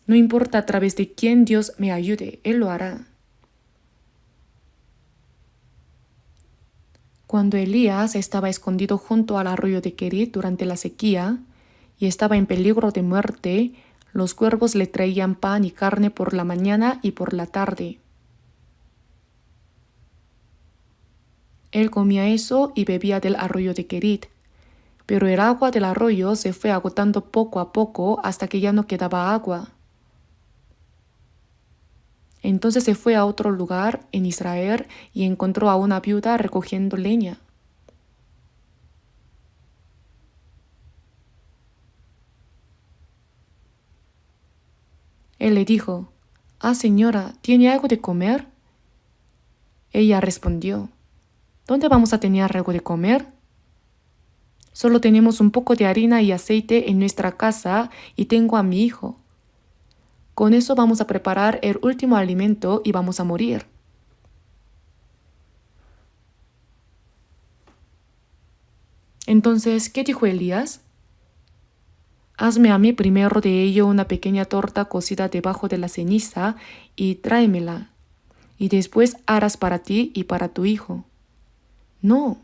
No importa a través de quién Dios me ayude, Él lo hará. Cuando Elías estaba escondido junto al arroyo de Kerit durante la sequía y estaba en peligro de muerte, los cuervos le traían pan y carne por la mañana y por la tarde. Él comía eso y bebía del arroyo de Kerit. pero el agua del arroyo se fue agotando poco a poco hasta que ya no quedaba agua. Entonces se fue a otro lugar en Israel y encontró a una viuda recogiendo leña. Él le dijo: «Ah, señora, ¿tiene algo de comer?». Ella respondió: «¿Dónde vamos a tener algo de comer? Solo tenemos un poco de harina y aceite en nuestra casa y tengo a mi hijo. Con eso vamos a preparar el último alimento y vamos a morir». Entonces, ¿qué dijo Elías? «Hazme a mí primero de ello una pequeña torta cocida debajo de la ceniza y tráemela, y después harás para ti y para tu hijo». No,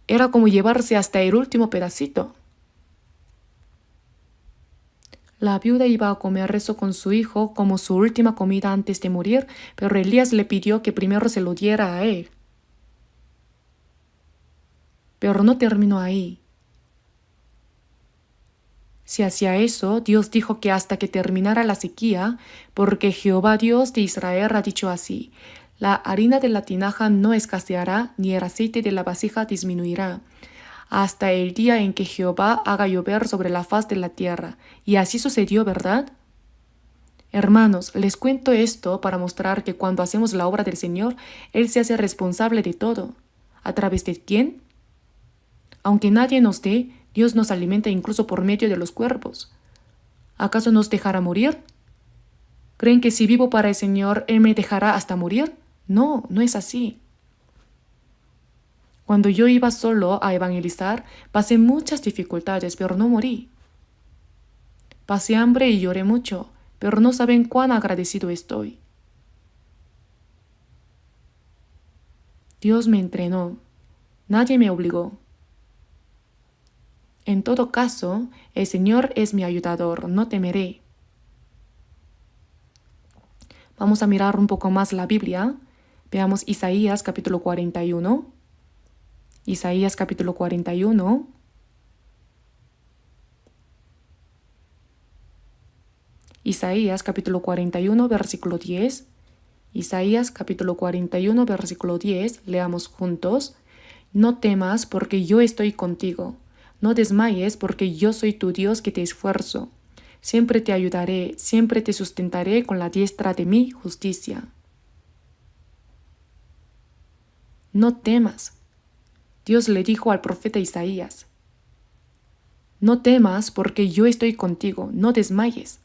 era como llevarse hasta el último pedacito. La viuda iba a comer eso con su hijo como su última comida antes de morir, pero Elías le pidió que primero se lo diera a él. Pero no terminó ahí. Si hacía eso, Dios dijo que hasta que terminara la sequía, porque Jehová Dios de Israel ha dicho así: la harina de la tinaja no escaseará, ni el aceite de la vasija disminuirá, hasta el día en que Jehová haga llover sobre la faz de la tierra. Y así sucedió, ¿verdad? Hermanos, les cuento esto para mostrar que cuando hacemos la obra del Señor, Él se hace responsable de todo. ¿A través de quién? Aunque nadie nos dé, Dios nos alimenta incluso por medio de los cuervos. ¿Acaso nos dejará morir? ¿Creen que si vivo para el Señor, Él me dejará hasta morir? No, no es así. Cuando yo iba solo a evangelizar, pasé muchas dificultades, pero no morí. Pasé hambre y lloré mucho, pero no saben cuán agradecido estoy. Dios me entrenó. Nadie me obligó. En todo caso, el Señor es mi ayudador, no temeré. Vamos a mirar un poco más la Biblia. Veamos Isaías capítulo 41. Isaías capítulo 41. Isaías capítulo 41, versículo 10. Isaías capítulo 41, versículo 10. Leamos juntos. No temas porque yo estoy contigo. No desmayes porque yo soy tu Dios que te esfuerzo. Siempre te ayudaré, siempre te sustentaré con la diestra de mi justicia. No temas. Dios le dijo al profeta Isaías: no temas porque yo estoy contigo, no desmayes.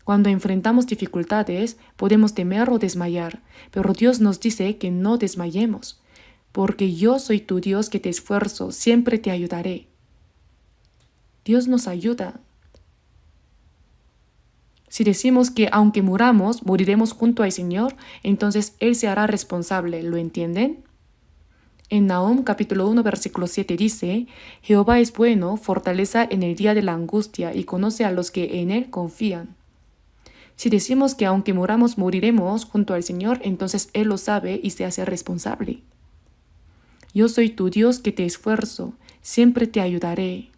Cuando enfrentamos dificultades, podemos temer o desmayar, pero Dios nos dice que no desmayemos, porque yo soy tu Dios que te esfuerzo, siempre te ayudaré. Dios nos ayuda. Si decimos que aunque muramos, moriremos junto al Señor, entonces Él se hará responsable, ¿lo entienden? En Nahum capítulo 1 versículo 7 dice: Jehová es bueno, fortaleza en el día de la angustia y conoce a los que en Él confían. Si decimos que aunque muramos moriremos junto al Señor, entonces Él lo sabe y se hace responsable. Yo soy tu Dios que te esfuerzo, siempre te ayudaré.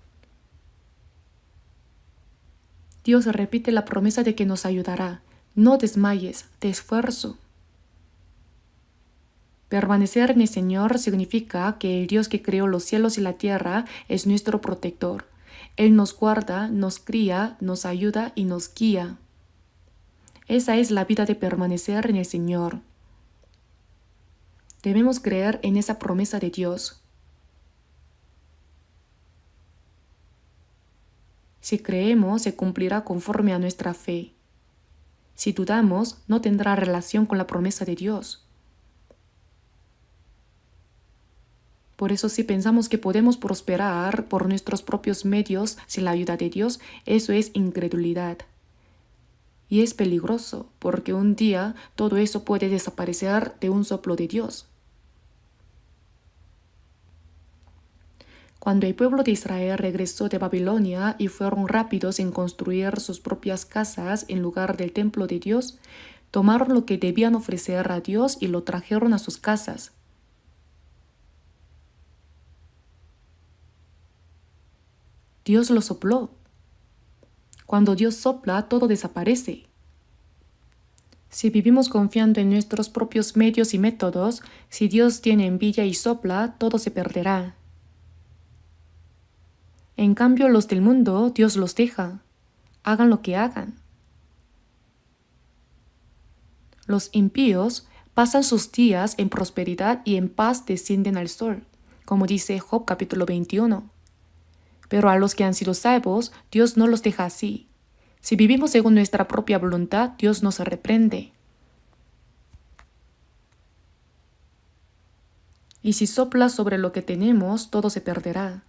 Dios repite la promesa de que nos ayudará. No desmayes, te esfuerzo. Permanecer en el Señor significa que el Dios que creó los cielos y la tierra es nuestro protector. Él nos guarda, nos cría, nos ayuda y nos guía. Esa es la vida de permanecer en el Señor. Debemos creer en esa promesa de Dios. Si creemos, se cumplirá conforme a nuestra fe. Si dudamos, no tendrá relación con la promesa de Dios. Por eso, si pensamos que podemos prosperar por nuestros propios medios sin la ayuda de Dios, eso es incredulidad. Y es peligroso, porque un día todo eso puede desaparecer de un soplo de Dios. Cuando el pueblo de Israel regresó de Babilonia y fueron rápidos en construir sus propias casas en lugar del templo de Dios, tomaron lo que debían ofrecer a Dios y lo trajeron a sus casas. Dios lo sopló. Cuando Dios sopla, todo desaparece. Si vivimos confiando en nuestros propios medios y métodos, si Dios tiene envidia y sopla, todo se perderá. En cambio, los del mundo, Dios los deja. Hagan lo que hagan. Los impíos pasan sus días en prosperidad y en paz descienden al sol, como dice Job capítulo 21. Pero a los que han sido salvos, Dios no los deja así. Si vivimos según nuestra propia voluntad, Dios nos reprende. Y si sopla sobre lo que tenemos, todo se perderá.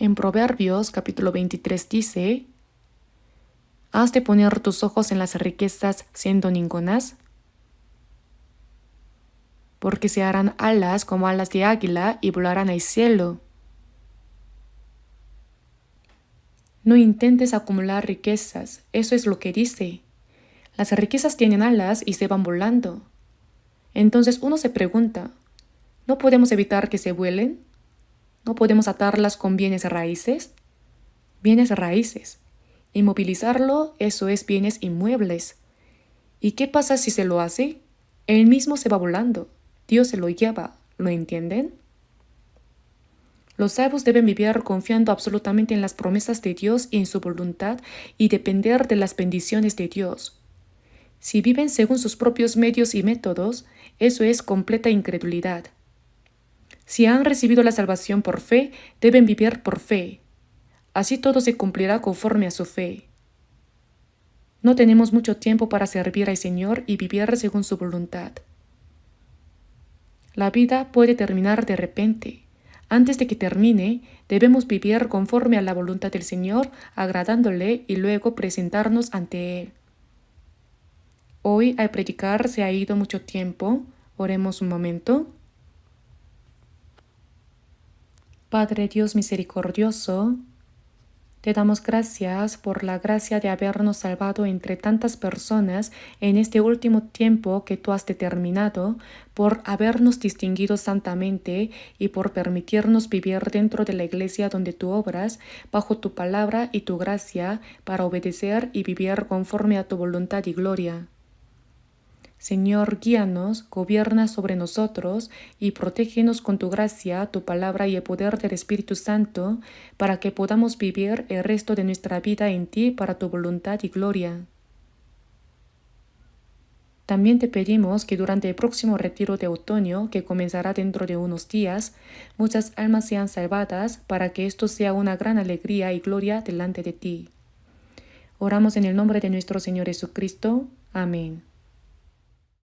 En Proverbios capítulo 23 dice: ¿Has de poner tus ojos en las riquezas siendo ningunas? Porque se harán alas como alas de águila y volarán al cielo. No intentes acumular riquezas, eso es lo que dice. Las riquezas tienen alas y se van volando. Entonces uno se pregunta, ¿no podemos evitar que se vuelen? ¿No podemos atarlas con bienes raíces? Bienes raíces. Inmovilizarlo, eso es bienes inmuebles. ¿Y qué pasa si se lo hace? Él mismo se va volando. Dios se lo lleva. ¿Lo entienden? Los salvos deben vivir confiando absolutamente en las promesas de Dios y en su voluntad y depender de las bendiciones de Dios. Si viven según sus propios medios y métodos, eso es completa incredulidad. Si han recibido la salvación por fe, deben vivir por fe. Así todo se cumplirá conforme a su fe. No tenemos mucho tiempo para servir al Señor y vivir según su voluntad. La vida puede terminar de repente. Antes de que termine, debemos vivir conforme a la voluntad del Señor, agradándole y luego presentarnos ante Él. Hoy al predicar se ha ido mucho tiempo. Oremos un momento. Padre Dios misericordioso, te damos gracias por la gracia de habernos salvado entre tantas personas en este último tiempo que tú has determinado, por habernos distinguido santamente y por permitirnos vivir dentro de la iglesia donde tú obras, bajo tu palabra y tu gracia, para obedecer y vivir conforme a tu voluntad y gloria. Señor, guíanos, gobierna sobre nosotros y protégenos con tu gracia, tu palabra y el poder del Espíritu Santo, para que podamos vivir el resto de nuestra vida en ti para tu voluntad y gloria. También te pedimos que durante el próximo retiro de otoño, que comenzará dentro de unos días, muchas almas sean salvadas para que esto sea una gran alegría y gloria delante de ti. Oramos en el nombre de nuestro Señor Jesucristo. Amén.